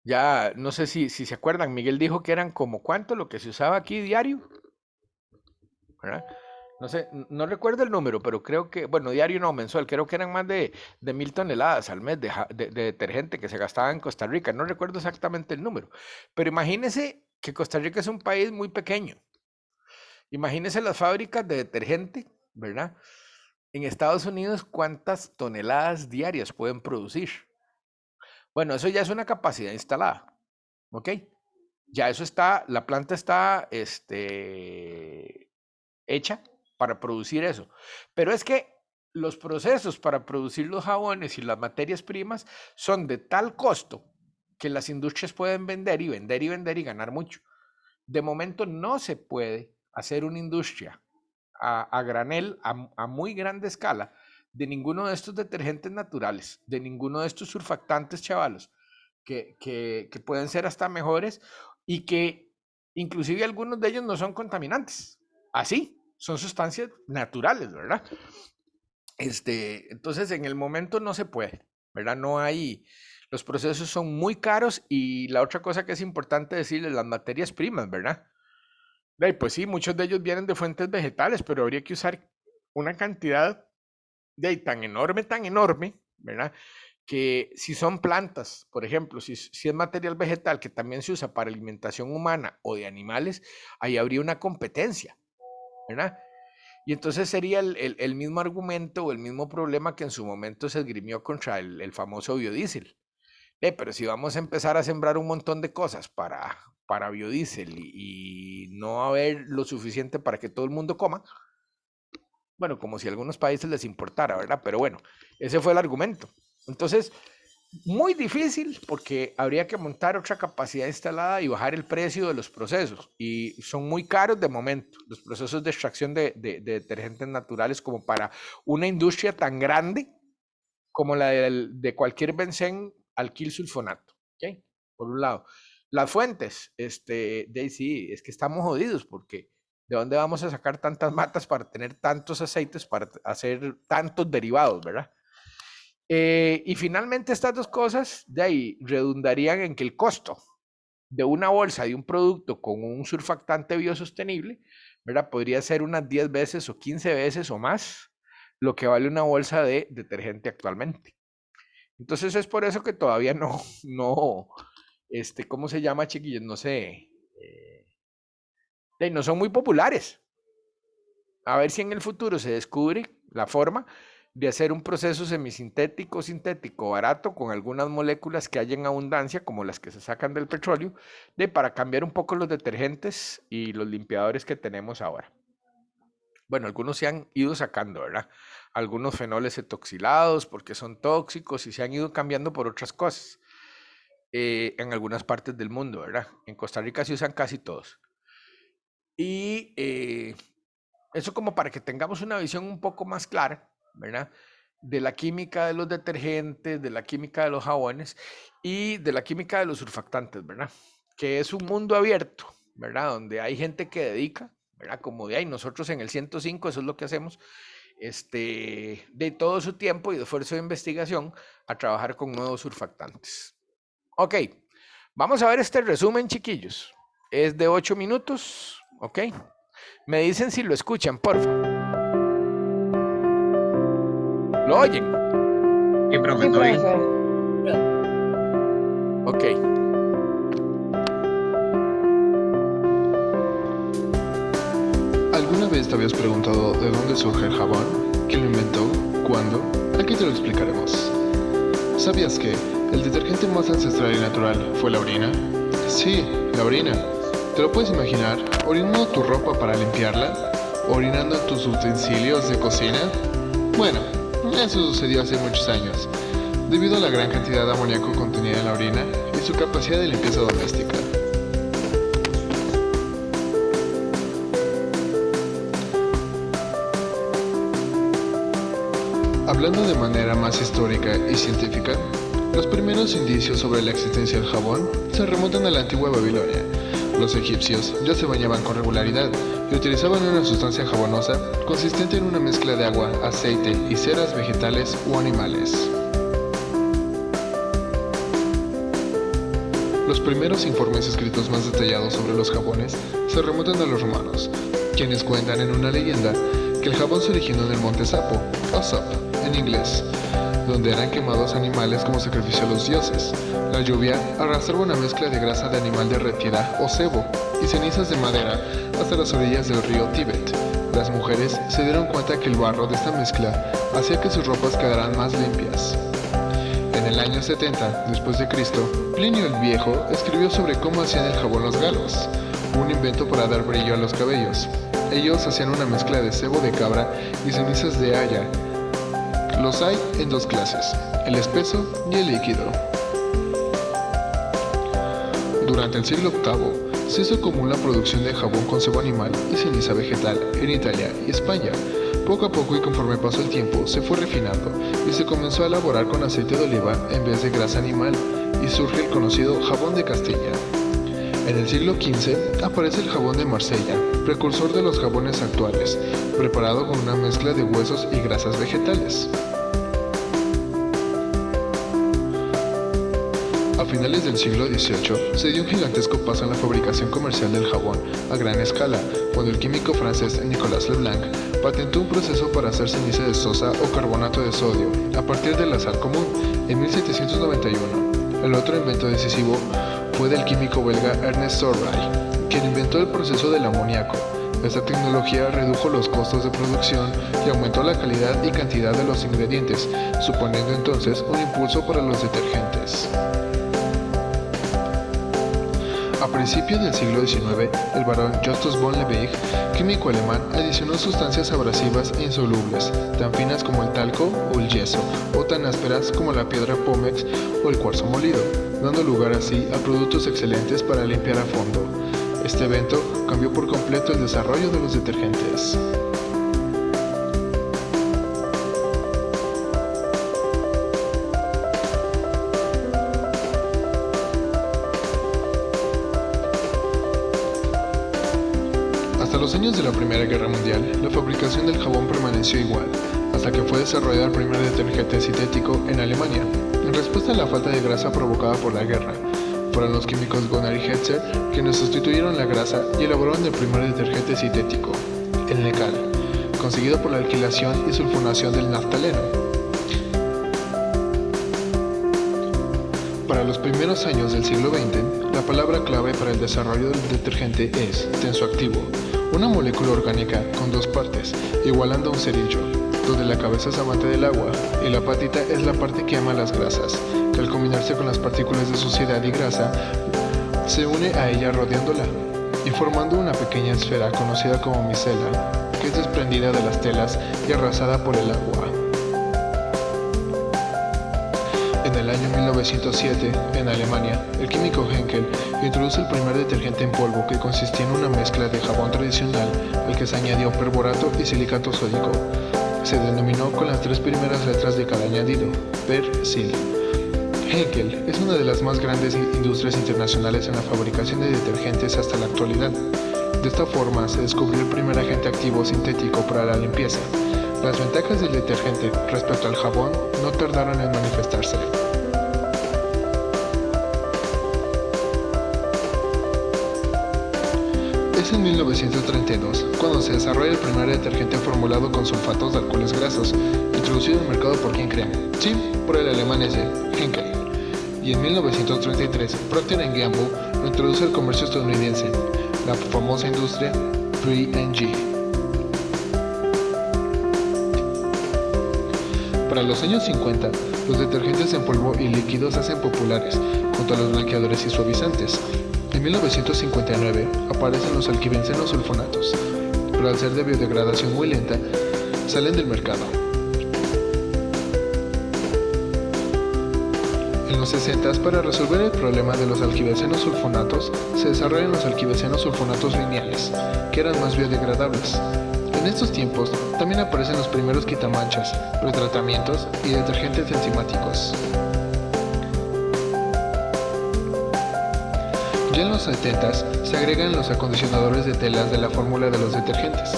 Ya no sé si se acuerdan, Miguel dijo que eran como cuánto lo que se usaba aquí diario, ¿verdad? No sé, no recuerdo el número, pero creo que, bueno, diario no, mensual, creo que eran más de 1000 toneladas al mes de detergente que se gastaba en Costa Rica. No recuerdo exactamente el número, pero imagínense que Costa Rica es un país muy pequeño Imagínense las fábricas de detergente, ¿verdad? En Estados Unidos, ¿cuántas toneladas diarias pueden producir? Bueno, eso ya es una capacidad instalada, ¿ok? Ya eso está, la planta está hecha para producir eso. Pero es que los procesos para producir los jabones y las materias primas son de tal costo que las industrias pueden vender y vender y vender y ganar mucho. De momento no se puede hacer una industria a granel, a muy grande escala, de ninguno de estos detergentes naturales, de ninguno de estos surfactantes, chavalos, que pueden ser hasta mejores y que inclusive algunos de ellos no son contaminantes. Así, son sustancias naturales, ¿verdad? Entonces, en el momento no se puede, ¿verdad? No hay, los procesos son muy caros y la otra cosa que es importante decirles, las materias primas, ¿verdad? Pues sí, muchos de ellos vienen de fuentes vegetales, pero habría que usar una cantidad tan enorme, ¿verdad? Que si son plantas, por ejemplo, si es material vegetal que también se usa para alimentación humana o de animales, ahí habría una competencia, ¿verdad? Y entonces sería el mismo argumento o el mismo problema que en su momento se esgrimió contra el famoso biodiesel. Pero si vamos a empezar a sembrar un montón de cosas para biodiesel y no haber lo suficiente para que todo el mundo coma, bueno, como si a algunos países les importara, ¿verdad? Pero bueno, ese fue el argumento. Entonces, muy difícil porque habría que montar otra capacidad instalada y bajar el precio de los procesos. Y son muy caros de momento, los procesos de extracción de detergentes naturales como para una industria tan grande como la de cualquier bencén alquilsulfonato, ¿ok? Por un lado. Las fuentes, sí, es que estamos jodidos porque ¿de dónde vamos a sacar tantas matas para tener tantos aceites, para hacer tantos derivados, ¿verdad? Y finalmente estas dos cosas de ahí redundarían en que el costo de una bolsa de un producto con un surfactante biosostenible, ¿verdad? Podría ser unas 10 veces o 15 veces o más lo que vale una bolsa de detergente actualmente. Entonces es por eso que todavía no, ¿cómo se llama, chiquillos? No sé, no son muy populares. A ver si en el futuro se descubre la forma de hacer un proceso semisintético, sintético, barato, con algunas moléculas que hay en abundancia, como las que se sacan del petróleo, para cambiar un poco los detergentes y los limpiadores que tenemos ahora. Bueno, algunos se han ido sacando, ¿verdad? Algunos fenoles etoxilados porque son tóxicos y se han ido cambiando por otras cosas en algunas partes del mundo, ¿verdad? En Costa Rica se usan casi todos. Y eso como para que tengamos una visión un poco más clara, ¿verdad? De la química de los detergentes, de la química de los jabones y de la química de los surfactantes, ¿verdad? Que es un mundo abierto, ¿verdad? Donde hay gente que dedica, ¿verdad? Como de ahí, nosotros en el 105, eso es lo que hacemos, de todo su tiempo y de esfuerzo de investigación a trabajar con nuevos surfactantes. Ok, vamos a ver este resumen, chiquillos. Es de 8 minutos, ¿ok? Me dicen si lo escuchan, porfa. ¿Lo oyen? Sí, profe, Sí, todo bien. profe. Ok. ¿Alguna vez te habías preguntado de dónde surge el jabón? ¿Quién lo inventó? ¿Cuándo? Aquí te lo explicaremos. ¿Sabías que el detergente más ancestral y natural fue la orina? Sí, la orina. ¿Te lo puedes imaginar? ¿Orinando tu ropa para limpiarla? ¿Orinando en tus utensilios de cocina? Bueno, eso sucedió hace muchos años, debido a la gran cantidad de amoníaco contenida en la orina y su capacidad de limpieza doméstica. Hablando de manera más histórica y científica, los primeros indicios sobre la existencia del jabón se remontan a la antigua Babilonia. Los egipcios ya se bañaban con regularidad y utilizaban una sustancia jabonosa consistente en una mezcla de agua, aceite y ceras vegetales o animales. Los primeros informes escritos más detallados sobre los jabones se remontan a los romanos, quienes cuentan en una leyenda que el jabón se originó en el monte Sapo, o Sop en inglés, donde eran quemados animales como sacrificio a los dioses, La lluvia arrastraba una mezcla de grasa de animal derretida o sebo y cenizas de madera hasta las orillas del río Tíbet. Las mujeres se dieron cuenta que el barro de esta mezcla hacía que sus ropas quedaran más limpias. En el año 70 después de Cristo, Plinio el Viejo escribió sobre cómo hacían el jabón los galos, un invento para dar brillo a los cabellos. Ellos hacían una mezcla de sebo de cabra y cenizas de haya. Los hay en dos clases, el espeso y el líquido. Durante el siglo VIII se hizo común la producción de jabón con sebo animal y ceniza vegetal en Italia y España. Poco a poco y conforme pasó el tiempo se fue refinando y se comenzó a elaborar con aceite de oliva en vez de grasa animal y surge el conocido jabón de Castilla. En el siglo XV aparece el jabón de Marsella, precursor de los jabones actuales, preparado con una mezcla de huesos y grasas vegetales. A finales del siglo XVIII se dio un gigantesco paso en la fabricación comercial del jabón a gran escala, cuando el químico francés Nicolas Leblanc patentó un proceso para hacer ceniza de sosa o carbonato de sodio a partir de la sal común en 1791. El otro invento decisivo fue del químico belga Ernest Sorby, quien inventó el proceso del amoníaco. Esta tecnología redujo los costos de producción y aumentó la calidad y cantidad de los ingredientes, suponiendo entonces un impulso para los detergentes. A principios del siglo XIX, el barón Justus von Liebig, químico alemán, adicionó sustancias abrasivas e insolubles, tan finas como el talco o el yeso, o tan ásperas como la piedra pómex o el cuarzo molido, dando lugar así a productos excelentes para limpiar a fondo. Este evento cambió por completo el desarrollo de los detergentes. Hasta los años de la Primera Guerra Mundial, la fabricación del jabón permaneció igual, hasta que fue desarrollado el primer detergente sintético en Alemania, en respuesta a la falta de grasa provocada por la guerra. Fueron los químicos Gunnar y Hetzer quienes sustituyeron la grasa y elaboraron el primer detergente sintético, el Necal, conseguido por la alquilación y sulfonación del naftaleno. Para los primeros años del siglo XX, la palabra clave para el desarrollo del detergente es tensoactivo, una molécula orgánica con dos partes, igualando a un cerillo, donde la cabeza es amante del agua y la patita es la parte que ama las grasas, que al combinarse con las partículas de suciedad y grasa, se une a ella rodeándola y formando una pequeña esfera conocida como micela, que es desprendida de las telas y arrasada por el agua. En el año 1907, en Alemania, el químico Henkel introduce el primer detergente en polvo que consistía en una mezcla de jabón tradicional al que se añadió perborato y silicato sódico. Se denominó con las tres primeras letras de cada añadido, Per-Sil. Henkel es una de las más grandes industrias internacionales en la fabricación de detergentes hasta la actualidad. De esta forma se descubrió el primer agente activo sintético para la limpieza. Las ventajas del detergente respecto al jabón no tardaron en manifestarse. Es en 1932 cuando se desarrolla el primer detergente formulado con sulfatos de alcoholes grasos, introducido en el mercado por ¿quién creen? Sí, por el alemán ese, Henkel. Y en 1933, Procter & Gamble lo introduce al comercio estadounidense, la famosa industria P&G. Para los años 50, los detergentes en polvo y líquidos se hacen populares, junto a los blanqueadores y suavizantes. En 1959 aparecen los alquibencenos sulfonatos, pero al ser de biodegradación muy lenta, salen del mercado. En los 60, para resolver el problema de los alquibencenos sulfonatos, se desarrollan los alquibencenos sulfonatos lineales, que eran más biodegradables. En estos tiempos también aparecen los primeros quitamanchas, pretratamientos y detergentes enzimáticos. Ya en los 70 se agregan los acondicionadores de telas de la fórmula de los detergentes.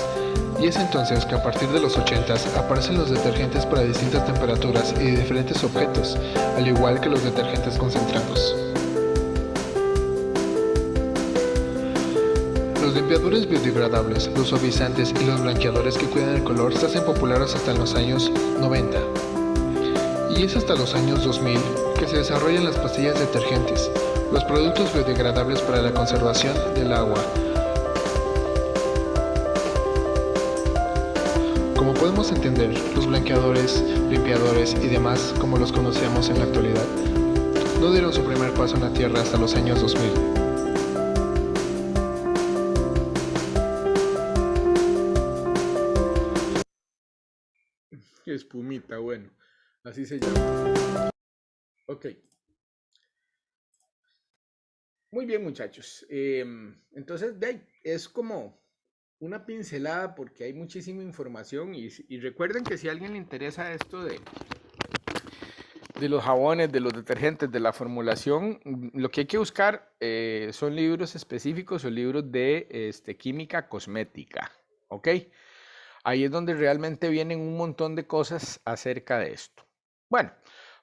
Y es entonces que a partir de los 80 aparecen los detergentes para distintas temperaturas y de diferentes objetos, al igual que los detergentes concentrados. Los limpiadores biodegradables, los suavizantes y los blanqueadores que cuidan el color se hacen populares hasta los años 90. Y es hasta los años 2000 que se desarrollan las pastillas detergentes, los productos biodegradables para la conservación del agua. Como podemos entender, los blanqueadores, limpiadores y demás, como los conocemos en la actualidad, no dieron su primer paso en la Tierra hasta los años 2000. Espumita, bueno, así se llama. Ok. Muy bien, muchachos. Entonces, de ahí, es como una pincelada porque hay muchísima información y recuerden que si a alguien le interesa esto de los jabones, de los detergentes, de la formulación, lo que hay que buscar son libros específicos o libros de química cosmética, ¿ok? Ahí es donde realmente vienen un montón de cosas acerca de esto. Bueno,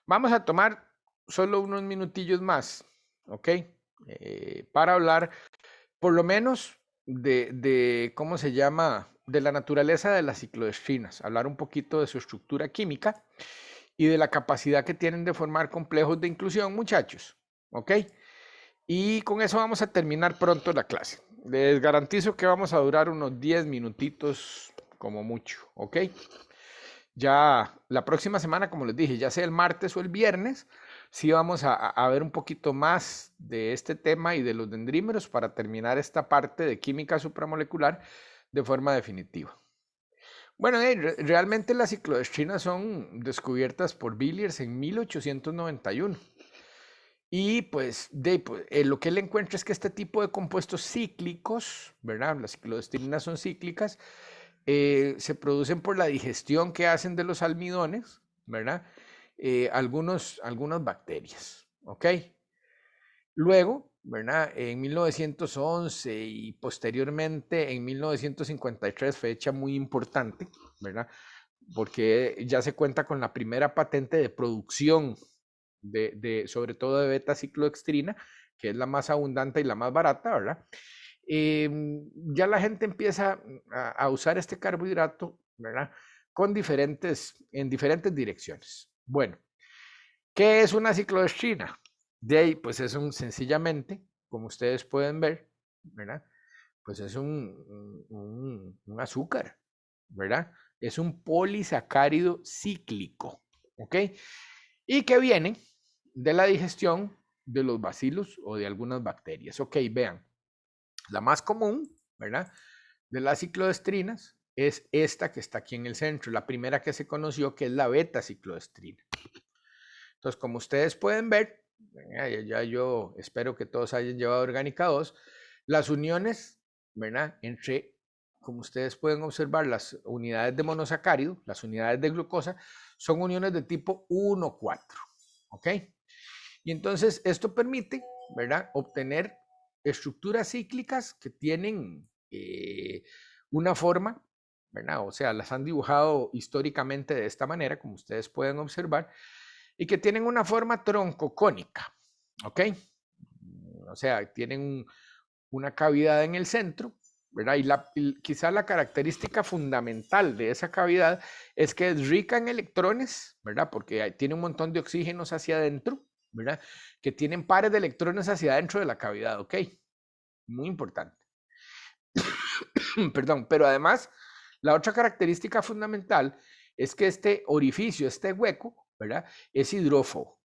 vamos a tomar solo unos minutillos más, ¿ok? Para hablar por lo menos de ¿cómo se llama? De la naturaleza de las cicloestrinas, hablar un poquito de su estructura química y de la capacidad que tienen de formar complejos de inclusión, muchachos, ¿ok? Y con eso vamos a terminar pronto la clase. Les garantizo que vamos a durar unos 10 minutitos como mucho, ¿ok? Ya la próxima semana, como les dije, ya sea el martes o el viernes, sí vamos a ver un poquito más de este tema y de los dendrímeros para terminar esta parte de química supramolecular de forma definitiva. Bueno, realmente las cicloestrinas son descubiertas por Villiers en 1891. Y pues, lo que él encuentra es que este tipo de compuestos cíclicos, ¿verdad? Las cicloestrinas son cíclicas, se producen por la digestión que hacen de los almidones, ¿verdad? Algunas bacterias, ¿ok? Luego, ¿verdad? En 1911 y posteriormente en 1953, fecha muy importante, ¿verdad? Porque ya se cuenta con la primera patente de producción sobre todo de beta-cicloextrina, que es la más abundante y la más barata, ¿verdad? Ya la gente empieza a usar este carbohidrato, ¿verdad? En diferentes direcciones. Bueno, ¿qué es una cicloestrina? De ahí, pues es sencillamente, como ustedes pueden ver, ¿verdad? Pues es un azúcar, ¿verdad? Es un polisacárido cíclico, ¿ok? Y que viene de la digestión de los bacilos o de algunas bacterias. Ok, vean, la más común, ¿verdad? De las cicloestrinas es esta que está aquí en el centro, la primera que se conoció, que es la beta-cicloestrina. Entonces, como ustedes pueden ver, ya yo espero que todos hayan llevado Orgánica 2, las uniones, ¿verdad? Entre, como ustedes pueden observar, las unidades de monosacárido, las unidades de glucosa, son uniones de tipo 1,4, ¿ok? Y entonces esto permite, ¿verdad? Obtener estructuras cíclicas que tienen una forma, ¿verdad? O sea, las han dibujado históricamente de esta manera, como ustedes pueden observar, y que tienen una forma troncocónica, ¿ok? O sea, tienen una cavidad en el centro, ¿verdad? Y quizá la característica fundamental de esa cavidad es que es rica en electrones, ¿verdad? Porque tiene un montón de oxígenos hacia adentro, ¿verdad? Que tienen pares de electrones hacia adentro de la cavidad, ¿ok? Muy importante. Perdón, pero además, la otra característica fundamental es que este orificio, este hueco, ¿verdad? Es hidrófobo.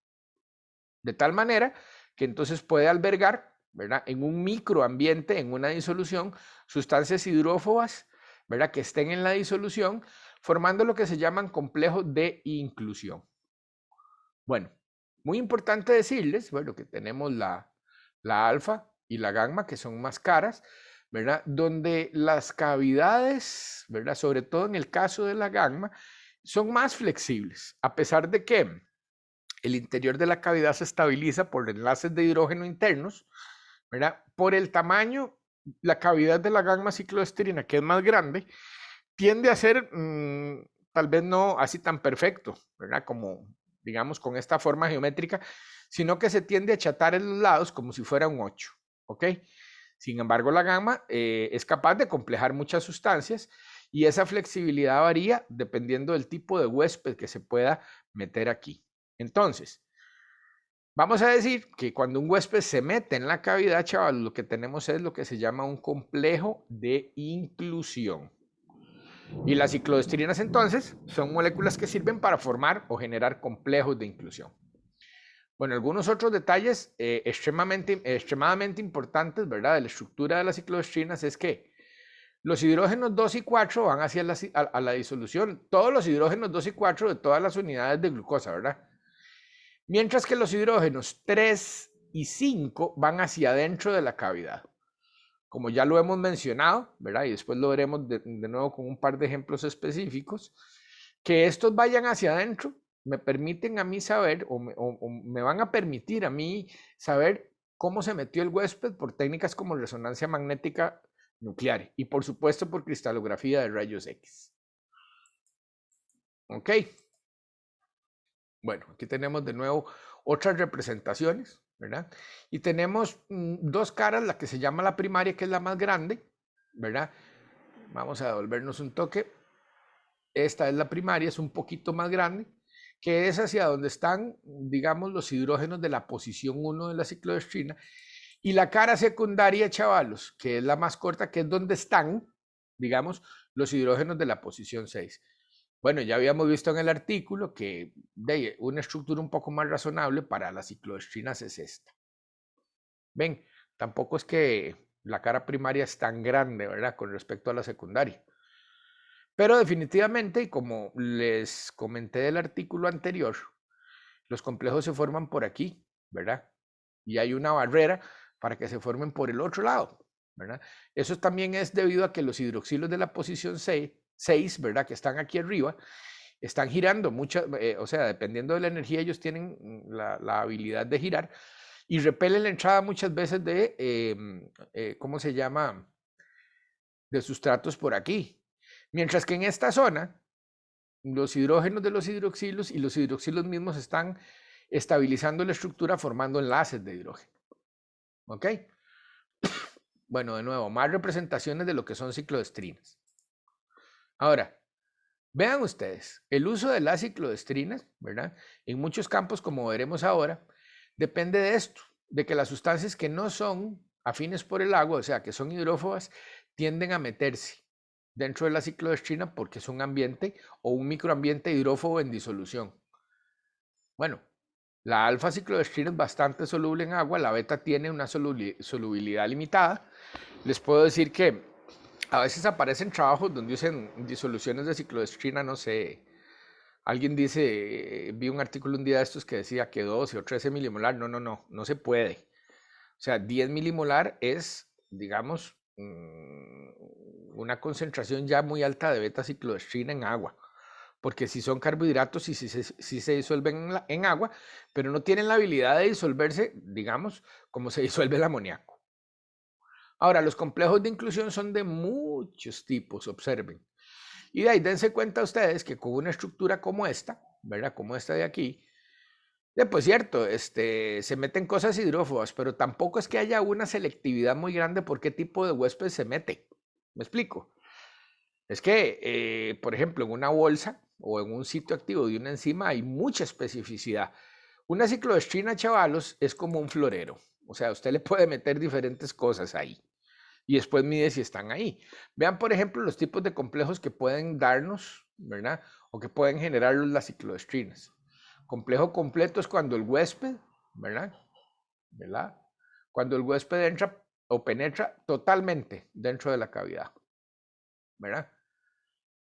De tal manera que entonces puede albergar, ¿verdad? En un microambiente, en una disolución, sustancias hidrófobas, ¿verdad? Que estén en la disolución, formando lo que se llaman complejos de inclusión. Bueno, muy importante decirles, bueno, que tenemos la alfa y la gamma, que son más caras, ¿verdad? Donde las cavidades, ¿verdad? Sobre todo en el caso de la gamma, son más flexibles, a pesar de que el interior de la cavidad se estabiliza por enlaces de hidrógeno internos, ¿verdad? Por el tamaño, la cavidad de la gamma cicloestrina, que es más grande, tiende a ser tal vez no así tan perfecto, ¿verdad? Como, digamos, con esta forma geométrica, sino que se tiende a achatar en los lados como si fuera un 8, ¿ok? Sin embargo, la gamma es capaz de complejar muchas sustancias y esa flexibilidad varía dependiendo del tipo de huésped que se pueda meter aquí. Entonces, Vamos a decir que cuando un huésped se mete en la cavidad, chaval, lo que tenemos es lo que se llama un complejo de inclusión. Y las ciclodestrinas entonces son moléculas que sirven para formar o generar complejos de inclusión. Bueno, algunos otros detalles extremadamente importantes, ¿verdad?, de la estructura de las ciclodestrinas es que los hidrógenos 2 y 4 van hacia a la disolución. Todos los hidrógenos 2 y 4 de todas las unidades de glucosa, ¿verdad? Mientras que los hidrógenos 3 y 5 van hacia adentro de la cavidad. Como ya lo hemos mencionado, ¿verdad? Y después lo veremos de nuevo con un par de ejemplos específicos, que estos vayan hacia adentro me permiten a mí saber, o me van a permitir a mí saber cómo se metió el huésped por técnicas como resonancia magnética nuclear y por supuesto por cristalografía de rayos X. ¿Ok? Bueno, aquí tenemos de nuevo otras representaciones, ¿verdad? Y tenemos dos caras, la que se llama la primaria, que es la más grande, ¿verdad? Vamos a devolvernos un toque. Esta es la primaria, es un poquito más grande, que es hacia donde están, digamos, los hidrógenos de la posición 1 de la ciclodestrina. Y la cara secundaria, chavalos, que es la más corta, que es donde están, digamos, los hidrógenos de la posición 6. Bueno, ya habíamos visto en el artículo que una estructura un poco más razonable para las ciclodestrinas es esta. Ven, tampoco es que la cara primaria es tan grande, ¿verdad?, con respecto a la secundaria. Pero definitivamente, y como les comenté del artículo anterior, los complejos se forman por aquí, ¿verdad? Y hay una barrera para que se formen por el otro lado, ¿verdad? Eso también es debido a que los hidroxilos de la posición 6, ¿verdad?, que están aquí arriba, están girando muchas, o sea, dependiendo de la energía, ellos tienen la habilidad de girar y repelen la entrada muchas veces de, ¿cómo se llama?, de sustratos por aquí. Mientras que en esta zona, los hidrógenos de los hidroxilos y los hidroxilos mismos están estabilizando la estructura formando enlaces de hidrógeno. ¿Ok? Bueno, de nuevo, más representaciones de lo que son ciclodestrinas. Ahora, vean ustedes, el uso de las ciclodestrinas, ¿verdad?, en muchos campos, como veremos ahora, depende de esto, de que las sustancias que no son afines por el agua, o sea, que son hidrófobas, tienden a meterse dentro de la ciclodestrina porque es un ambiente o un microambiente hidrófobo en disolución. Bueno, la alfa-ciclodestrina es bastante soluble en agua, la beta tiene una solubilidad limitada. Les puedo decir que a veces aparecen trabajos donde usan disoluciones de ciclodestrina, no sé, alguien dice, vi un artículo un día de estos que decía que 12 o 13 milimolar, no se puede. O sea, 10 milimolar es, digamos, una concentración ya muy alta de beta-ciclodestrina en agua, porque si son carbohidratos y si se disuelven en agua, pero no tienen la habilidad de disolverse, digamos, como se disuelve el amoníaco. Ahora, los complejos de inclusión son de muchos tipos, observen. Y de ahí dense cuenta ustedes que con una estructura como esta, ¿verdad?, como esta de aquí, pues cierto, se meten cosas hidrófobas, pero tampoco es que haya una selectividad muy grande por qué tipo de huésped se mete. ¿Me explico? Es que, por ejemplo, en una bolsa o en un sitio activo de una enzima hay mucha especificidad. Una ciclodestrina, chavalos, es como un florero. O sea, usted le puede meter diferentes cosas ahí y después mide si están ahí. Vean, por ejemplo, los tipos de complejos que pueden darnos, ¿verdad?, o que pueden generar las ciclodestrinas. Complejo completo es cuando el huésped, ¿verdad? Cuando el huésped entra o penetra totalmente dentro de la cavidad, ¿verdad?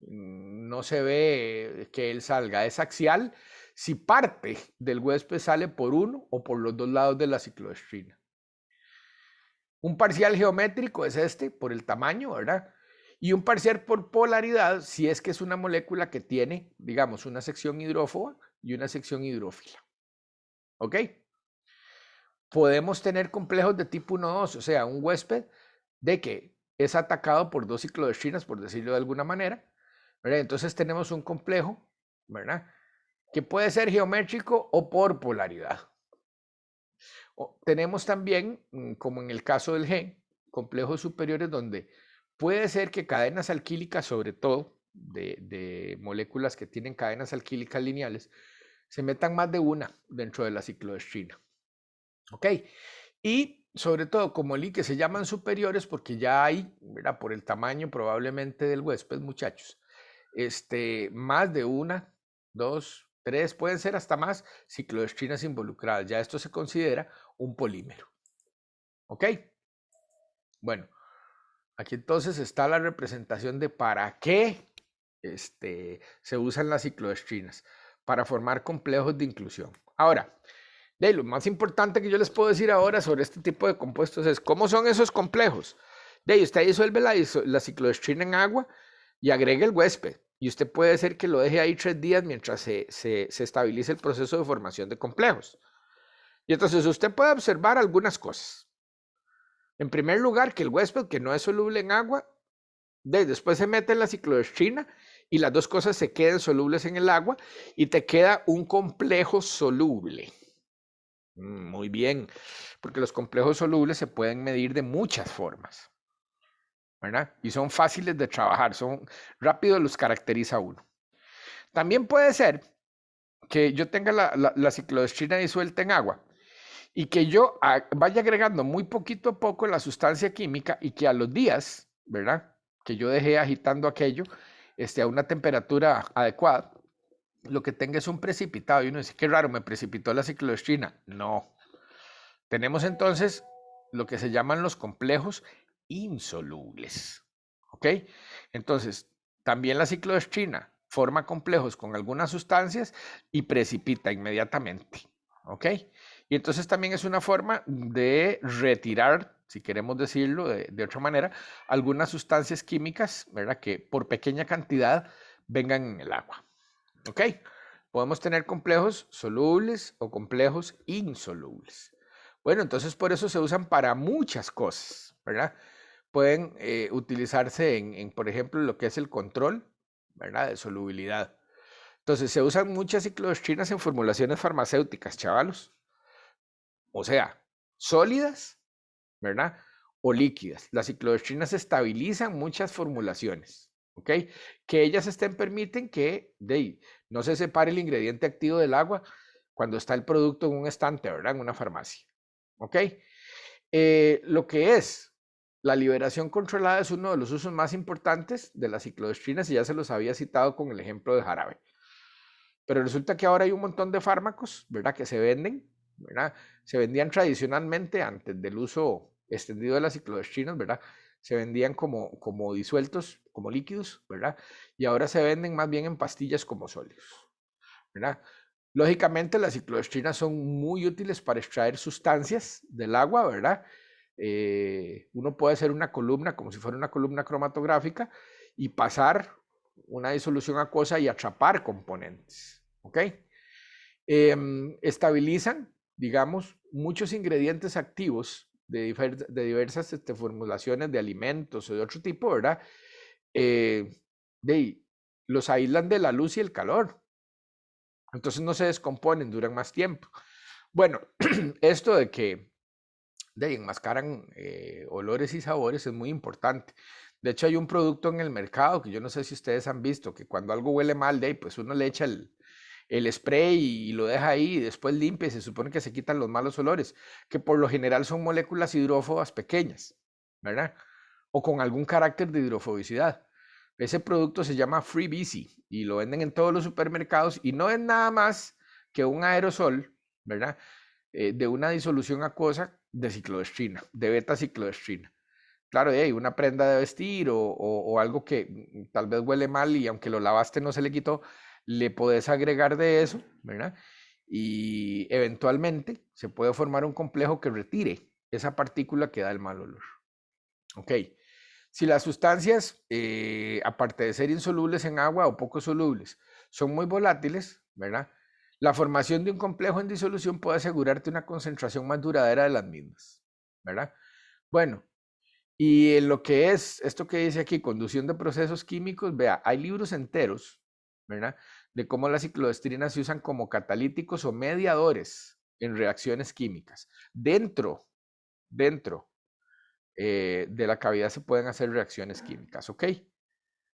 No se ve que él salga, es axial si parte del huésped sale por uno o por los dos lados de la ciclodestrina. Un parcial geométrico es este, por el tamaño, ¿verdad? Y un parcial por polaridad, si es que es una molécula que tiene, digamos, una sección hidrófoba y una sección hidrófila. ¿Ok? Podemos tener complejos de tipo 1-2, o sea, un huésped de que es atacado por dos ciclodestrinas, por decirlo de alguna manera, ¿verdad? Entonces tenemos un complejo, ¿verdad?, que puede ser geométrico o por polaridad. Tenemos también, como en el caso del gen, complejos superiores donde puede ser que cadenas alquílicas, sobre todo de moléculas que tienen cadenas alquílicas lineales, se metan más de una dentro de la ciclodestrina. ¿Ok? Y sobre todo, como que se llaman superiores porque ya hay, ¿verdad? Por el tamaño probablemente del huésped, muchachos, más de una, dos, tres, pueden ser hasta más cicloestrinas involucradas. Ya esto se considera un polímero. ¿Ok? Bueno, aquí entonces está la representación de para qué se usan las cicloestrinas, para formar complejos de inclusión. Ahora, lo más importante que yo les puedo decir ahora sobre este tipo de compuestos es cómo son esos complejos. Usted disuelve la cicloestrina en agua y agrega el huésped. Y usted puede hacer que lo deje ahí 3 días mientras se estabilice el proceso de formación de complejos. Y entonces usted puede observar algunas cosas. En primer lugar, que el huésped, que no es soluble en agua, después se mete en la cicloestrina y las dos cosas se quedan solubles en el agua y te queda un complejo soluble. Muy bien, porque los complejos solubles se pueden medir de muchas formas, ¿verdad? Y son fáciles de trabajar, son rápidos, los caracteriza uno. También puede ser que yo tenga la cicloestrina disuelta en agua y que yo vaya agregando muy poquito a poco la sustancia química y que a los días, ¿verdad? Que yo dejé agitando aquello a una temperatura adecuada, lo que tenga es un precipitado. Y uno dice, qué raro, me precipitó la cicloestrina. No. Tenemos entonces lo que se llaman los complejos insolubles. ¿Ok? Entonces, también la cicloestrina forma complejos con algunas sustancias y precipita inmediatamente. ¿Ok? Y entonces también es una forma de retirar, si queremos decirlo de otra manera, algunas sustancias químicas, ¿verdad? Que por pequeña cantidad vengan en el agua. ¿Ok? Podemos tener complejos solubles o complejos insolubles. Bueno, entonces por eso se usan para muchas cosas, ¿verdad? Pueden utilizarse por ejemplo, lo que es el control, ¿verdad? De solubilidad. Entonces se usan muchas cicloestrinas en formulaciones farmacéuticas, chavalos. O sea, sólidas, ¿verdad? O líquidas. Las cicloestrinas estabilizan muchas formulaciones, ¿ok? Que ellas permiten que no se separe el ingrediente activo del agua cuando está el producto en un estante, ¿verdad? En una farmacia, ¿ok? Lo que es la liberación controlada es uno de los usos más importantes de las cicloestrinas y ya se los había citado con el ejemplo de jarabe. Pero resulta que ahora hay un montón de fármacos, ¿verdad? Que se venden, ¿verdad? Se vendían tradicionalmente antes del uso extendido de las cicloestrinas, ¿verdad? Se vendían como disueltos, como líquidos, ¿verdad? Y ahora se venden más bien en pastillas como sólidos, ¿verdad? Lógicamente las cicloestrinas son muy útiles para extraer sustancias del agua, ¿verdad? Uno puede hacer una columna como si fuera una columna cromatográfica y pasar una disolución acuosa y atrapar componentes, ¿ok? Estabilizan, digamos, muchos ingredientes activos de diversas formulaciones de alimentos o de otro tipo, ¿verdad? Los aíslan de la luz y el calor. Entonces no se descomponen, duran más tiempo. Bueno, esto de que enmascaran olores y sabores es muy importante. De hecho, hay un producto en el mercado que yo no sé si ustedes han visto, que cuando algo huele mal, pues uno le echa el spray y lo deja ahí y después limpia y se supone que se quitan los malos olores, que por lo general son moléculas hidrófobas pequeñas, ¿verdad? O con algún carácter de hidrofobicidad. Ese producto se llama FreeBC y lo venden en todos los supermercados y no es nada más que un aerosol, ¿verdad? De una disolución acuosa de cicloestrina, de beta-cicloestrina. Claro, hay una prenda de vestir o algo que tal vez huele mal y aunque lo lavaste no se le quitó, le podés agregar de eso, ¿verdad? Y eventualmente se puede formar un complejo que retire esa partícula que da el mal olor. Ok. Si las sustancias, aparte de ser insolubles en agua o poco solubles, son muy volátiles, ¿verdad? La formación de un complejo en disolución puede asegurarte una concentración más duradera de las mismas, ¿verdad? Bueno, y en lo que es esto que dice aquí, conducción de procesos químicos, vea, hay libros enteros, ¿verdad? De cómo las cicloestrinas se usan como catalíticos o mediadores en reacciones químicas. Dentro de la cavidad se pueden hacer reacciones químicas, ¿ok?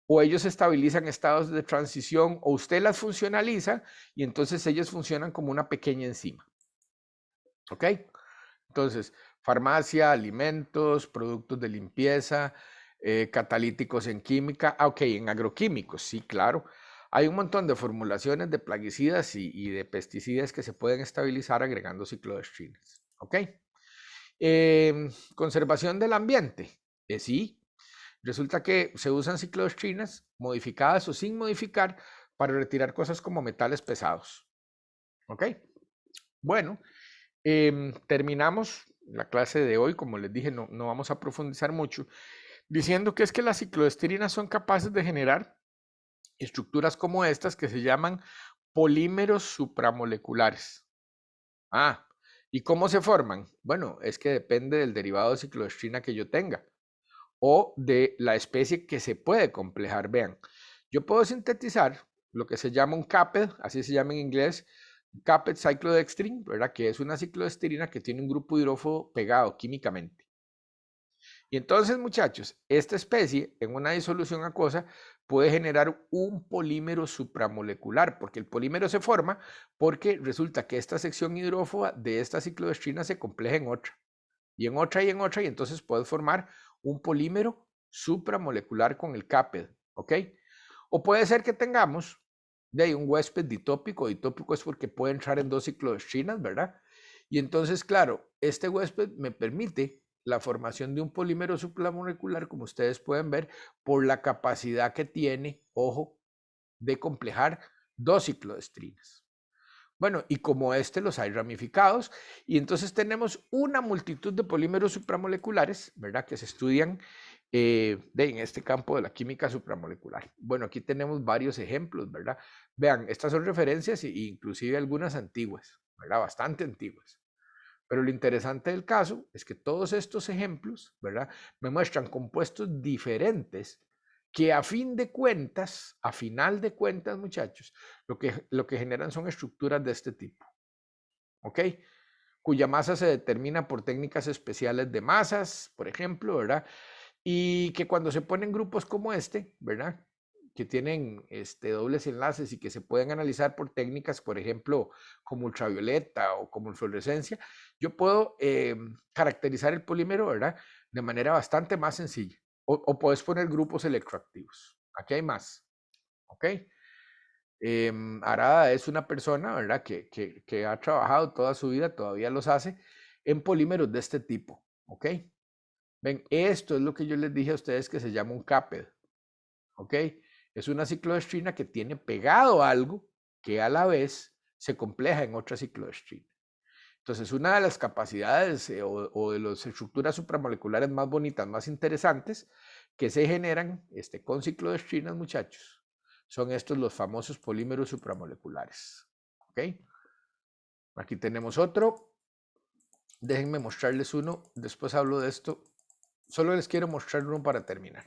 O ellos estabilizan estados de transición o usted las funcionaliza y entonces ellos funcionan como una pequeña enzima, ¿ok? Entonces, farmacia, alimentos, productos de limpieza, catalíticos en química, ok, en agroquímicos, sí, claro. Hay un montón de formulaciones de plaguicidas y de pesticidas que se pueden estabilizar agregando ciclodestrinas, ok. Conservación del ambiente, sí. Resulta que se usan ciclodestrinas modificadas o sin modificar para retirar cosas como metales pesados, ok. Bueno, terminamos la clase de hoy, como les dije, no vamos a profundizar mucho, diciendo que es que las ciclodestrinas son capaces de generar estructuras como estas que se llaman polímeros supramoleculares. Ah, ¿y cómo se forman? Bueno, es que depende del derivado de ciclodestrina que yo tenga o de la especie que se puede complejar. Vean, yo puedo sintetizar lo que se llama un CAPED, así se llama en inglés, CAPED cyclodextrin, ¿verdad? Que es una ciclodestrina que tiene un grupo hidrófobo pegado químicamente. Y entonces, muchachos, esta especie en una disolución acuosa puede generar un polímero supramolecular, porque el polímero se forma porque resulta que esta sección hidrófoba de esta ciclodestrina se compleja en otra, y en otra, y en otra, y entonces puede formar un polímero supramolecular con el CAPED, ¿ok? O puede ser que tengamos de ahí un huésped ditópico. Ditópico es porque puede entrar en dos ciclodestrinas, ¿verdad? Y entonces, claro, este huésped me permite la formación de un polímero supramolecular, como ustedes pueden ver, por la capacidad que tiene, ojo, de complejar dos ciclodestrinas. Bueno, y como los hay ramificados, y entonces tenemos una multitud de polímeros supramoleculares, ¿verdad? Que se estudian en este campo de la química supramolecular. Bueno, aquí tenemos varios ejemplos, ¿verdad? Vean, estas son referencias e inclusive algunas antiguas, ¿verdad? Bastante antiguas. Pero lo interesante del caso es que todos estos ejemplos, ¿verdad? Me muestran compuestos diferentes que a final de cuentas, muchachos, lo que generan son estructuras de este tipo, ¿ok? Cuya masa se determina por técnicas especiales de masas, por ejemplo, ¿verdad? Y que cuando se ponen grupos como este, ¿verdad? Que tienen dobles enlaces y que se pueden analizar por técnicas, por ejemplo, como ultravioleta o como fluorescencia, yo puedo caracterizar el polímero, ¿verdad? De manera bastante más sencilla. O puedes poner grupos electroactivos. Aquí hay más, ¿ok? Arada es una persona, ¿verdad? Que ha trabajado toda su vida, todavía los hace, en polímeros de este tipo, ¿ok? Ven, esto es lo que yo les dije a ustedes que se llama un CAPED, ¿ok? Es una ciclodestrina que tiene pegado algo que a la vez se compleja en otra ciclodestrina. Entonces, una de las capacidades o de las estructuras supramoleculares más bonitas, más interesantes, que se generan con ciclodestrinas, muchachos, son estos los famosos polímeros supramoleculares, ¿ok? Aquí tenemos otro. Déjenme mostrarles uno, después hablo de esto. Solo les quiero mostrar uno para terminar.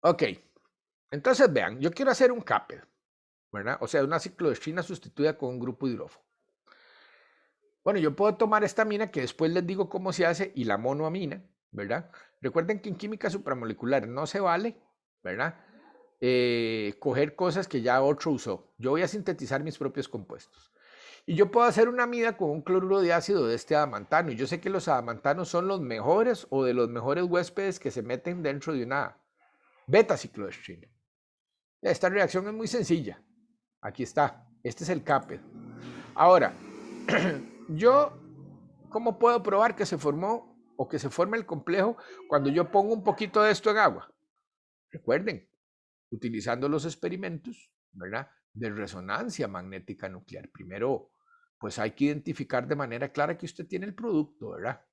Ok, entonces vean, yo quiero hacer un CAPED, ¿verdad? O sea, una ciclodestrina sustituida con un grupo hidrófobo. Bueno, yo puedo tomar esta amina que después les digo cómo se hace y la monoamina, ¿verdad? Recuerden que en química supramolecular no se vale, ¿verdad? Coger cosas que ya otro usó. Yo voy a sintetizar mis propios compuestos. Y yo puedo hacer una amida con un cloruro de ácido de este adamantano. Y yo sé que los adamantanos son los mejores o de los mejores huéspedes que se meten dentro de una beta ciclodestrina. Esta reacción es muy sencilla. Aquí está. Este es el CAPED. Ahora, yo, ¿cómo puedo probar que se formó o que se forma el complejo cuando yo pongo un poquito de esto en agua? Recuerden, utilizando los experimentos, ¿verdad? De resonancia magnética nuclear. Primero, pues hay que identificar de manera clara que usted tiene el producto, ¿verdad?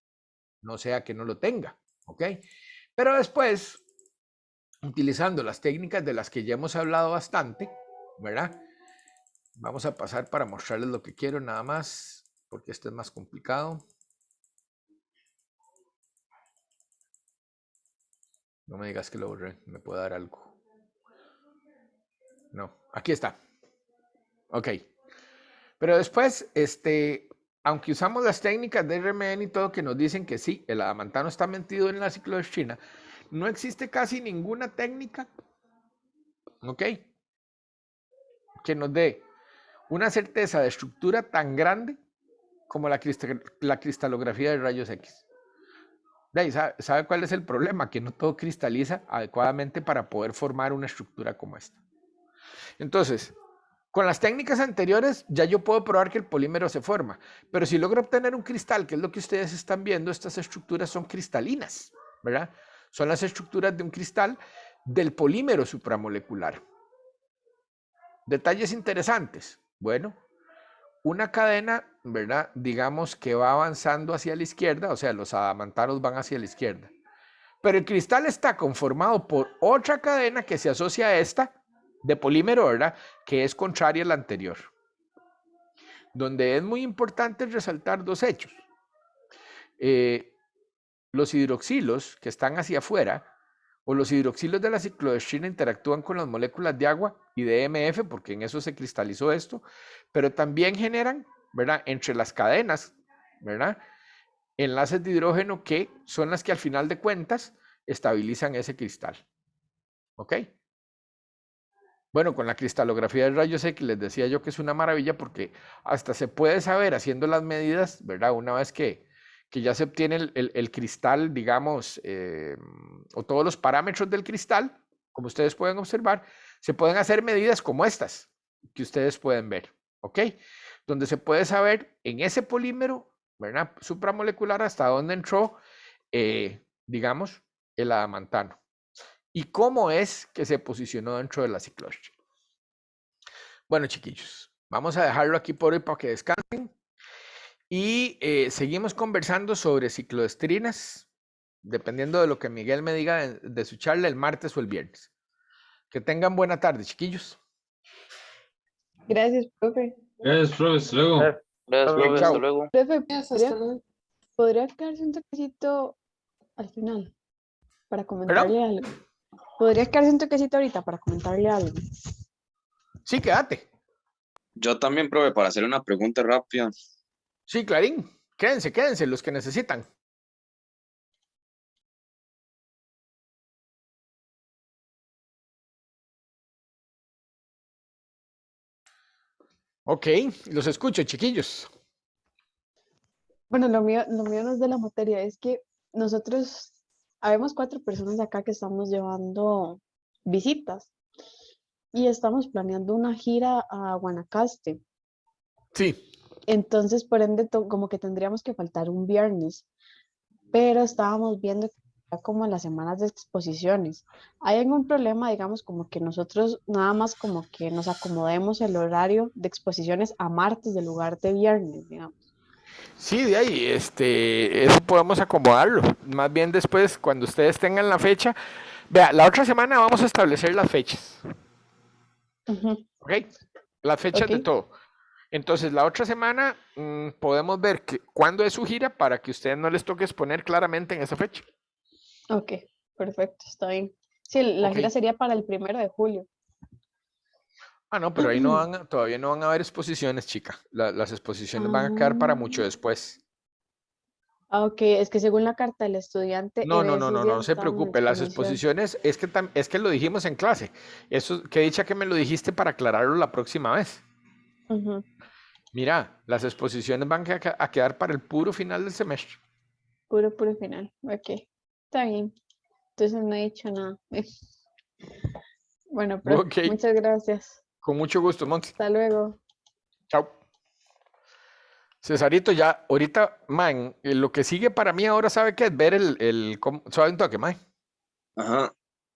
No sea que no lo tenga, ¿ok? Pero después, utilizando las técnicas de las que ya hemos hablado bastante, ¿verdad? Vamos a pasar para mostrarles lo que quiero nada más, porque esto es más complicado. No me digas que lo borré, me puede dar algo. No, aquí está. Ok. Pero después, aunque usamos las técnicas de RMN y todo que nos dicen que sí, el adamantano está metido en la ciclodestrina, no existe casi ninguna técnica, ¿ok? Que nos dé una certeza de estructura tan grande como la cristalografía de rayos X. De ahí, ¿sabe cuál es el problema? Que no todo cristaliza adecuadamente para poder formar una estructura como esta. Entonces, con las técnicas anteriores ya yo puedo probar que el polímero se forma, pero si logro obtener un cristal, que es lo que ustedes están viendo, estas estructuras son cristalinas, ¿verdad? Son las estructuras de un cristal del polímero supramolecular. Detalles interesantes. Bueno, una cadena, ¿verdad? Digamos que va avanzando hacia la izquierda, o sea, los adamantanos van hacia la izquierda. Pero el cristal está conformado por otra cadena que se asocia a esta de polímero, ¿verdad? Que es contraria a la anterior. Donde es muy importante resaltar dos hechos. Los hidroxilos que están hacia afuera, o los hidroxilos de la ciclohestrina interactúan con las moléculas de agua y de MF, porque en eso se cristalizó esto, pero también generan, ¿verdad? Entre las cadenas, ¿verdad? Enlaces de hidrógeno que son las que al final de cuentas estabilizan ese cristal. ¿Ok? Bueno, con la cristalografía de rayos X les decía yo que es una maravilla porque hasta se puede saber haciendo las medidas, ¿verdad? Una vez que ya se obtiene el cristal, digamos, o todos los parámetros del cristal, como ustedes pueden observar, se pueden hacer medidas como estas, que ustedes pueden ver, ¿ok? Donde se puede saber en ese polímero, ¿verdad? Supramolecular hasta dónde entró, digamos, el adamantano. Y cómo es que se posicionó dentro de la ciclohestrina. Bueno, chiquillos, vamos a dejarlo aquí por hoy para que descansen. Y seguimos conversando sobre ciclohestrinas, dependiendo de lo que Miguel me diga de su charla el martes o el viernes. Que tengan buena tarde, chiquillos. Gracias, profe. Gracias, profe. Hasta luego. Gracias, profe. Hasta Chao. luego. Profe, Hasta luego. ¿podría quedarse un toquecito al final para ¿Perdón? comentarle algo? ¿Podría quedarse un toquecito ahorita para comentarle algo? Sí, quédate. Yo también, profe, para hacer una pregunta rápida. Sí, Clarín. Quédense, los que necesitan. Ok, los escucho, chiquillos. Bueno, lo mío no es de la materia, es que nosotros, habemos 4 personas acá que estamos llevando visitas y estamos planeando una gira a Guanacaste. Sí. Entonces, por ende, como que tendríamos que faltar un viernes, pero estábamos viendo que era como las semanas de exposiciones. ¿Hay algún problema, digamos, como que nosotros nada más como que nos acomodemos el horario de exposiciones a martes en lugar de viernes, digamos? Sí, de ahí, eso podemos acomodarlo. Más bien después, cuando ustedes tengan la fecha. Vea, la otra semana vamos a establecer las fechas. Ujú, ¿Ok? Las fechas de Ok. todo. Entonces, la otra semana podemos ver cuándo es su gira para que ustedes no les toque exponer claramente en esa fecha. Ok, perfecto, está bien. Sí, la Ok. gira sería para el 1 de julio. Ah, no, pero ahí todavía no van a haber exposiciones, chica. Las exposiciones van a quedar para mucho después. Ok, es que según la carta del estudiante, No, en esos días no se estaban en preocupe. Las exposición. exposiciones es que lo dijimos en clase. Eso, qué dicha que me lo dijiste para aclararlo la próxima vez. Ujú, Mira, las exposiciones van a quedar para el puro final del semestre. Puro final. Ok, está bien. Entonces no he dicho nada. Bueno, profe, Ok, muchas gracias. con mucho gusto, Monty. Hasta luego. Chao. Cesarito, ya, ahorita, man, lo que sigue para mí ahora, ¿sabe qué es? Ver suave un toque, man. Ajá.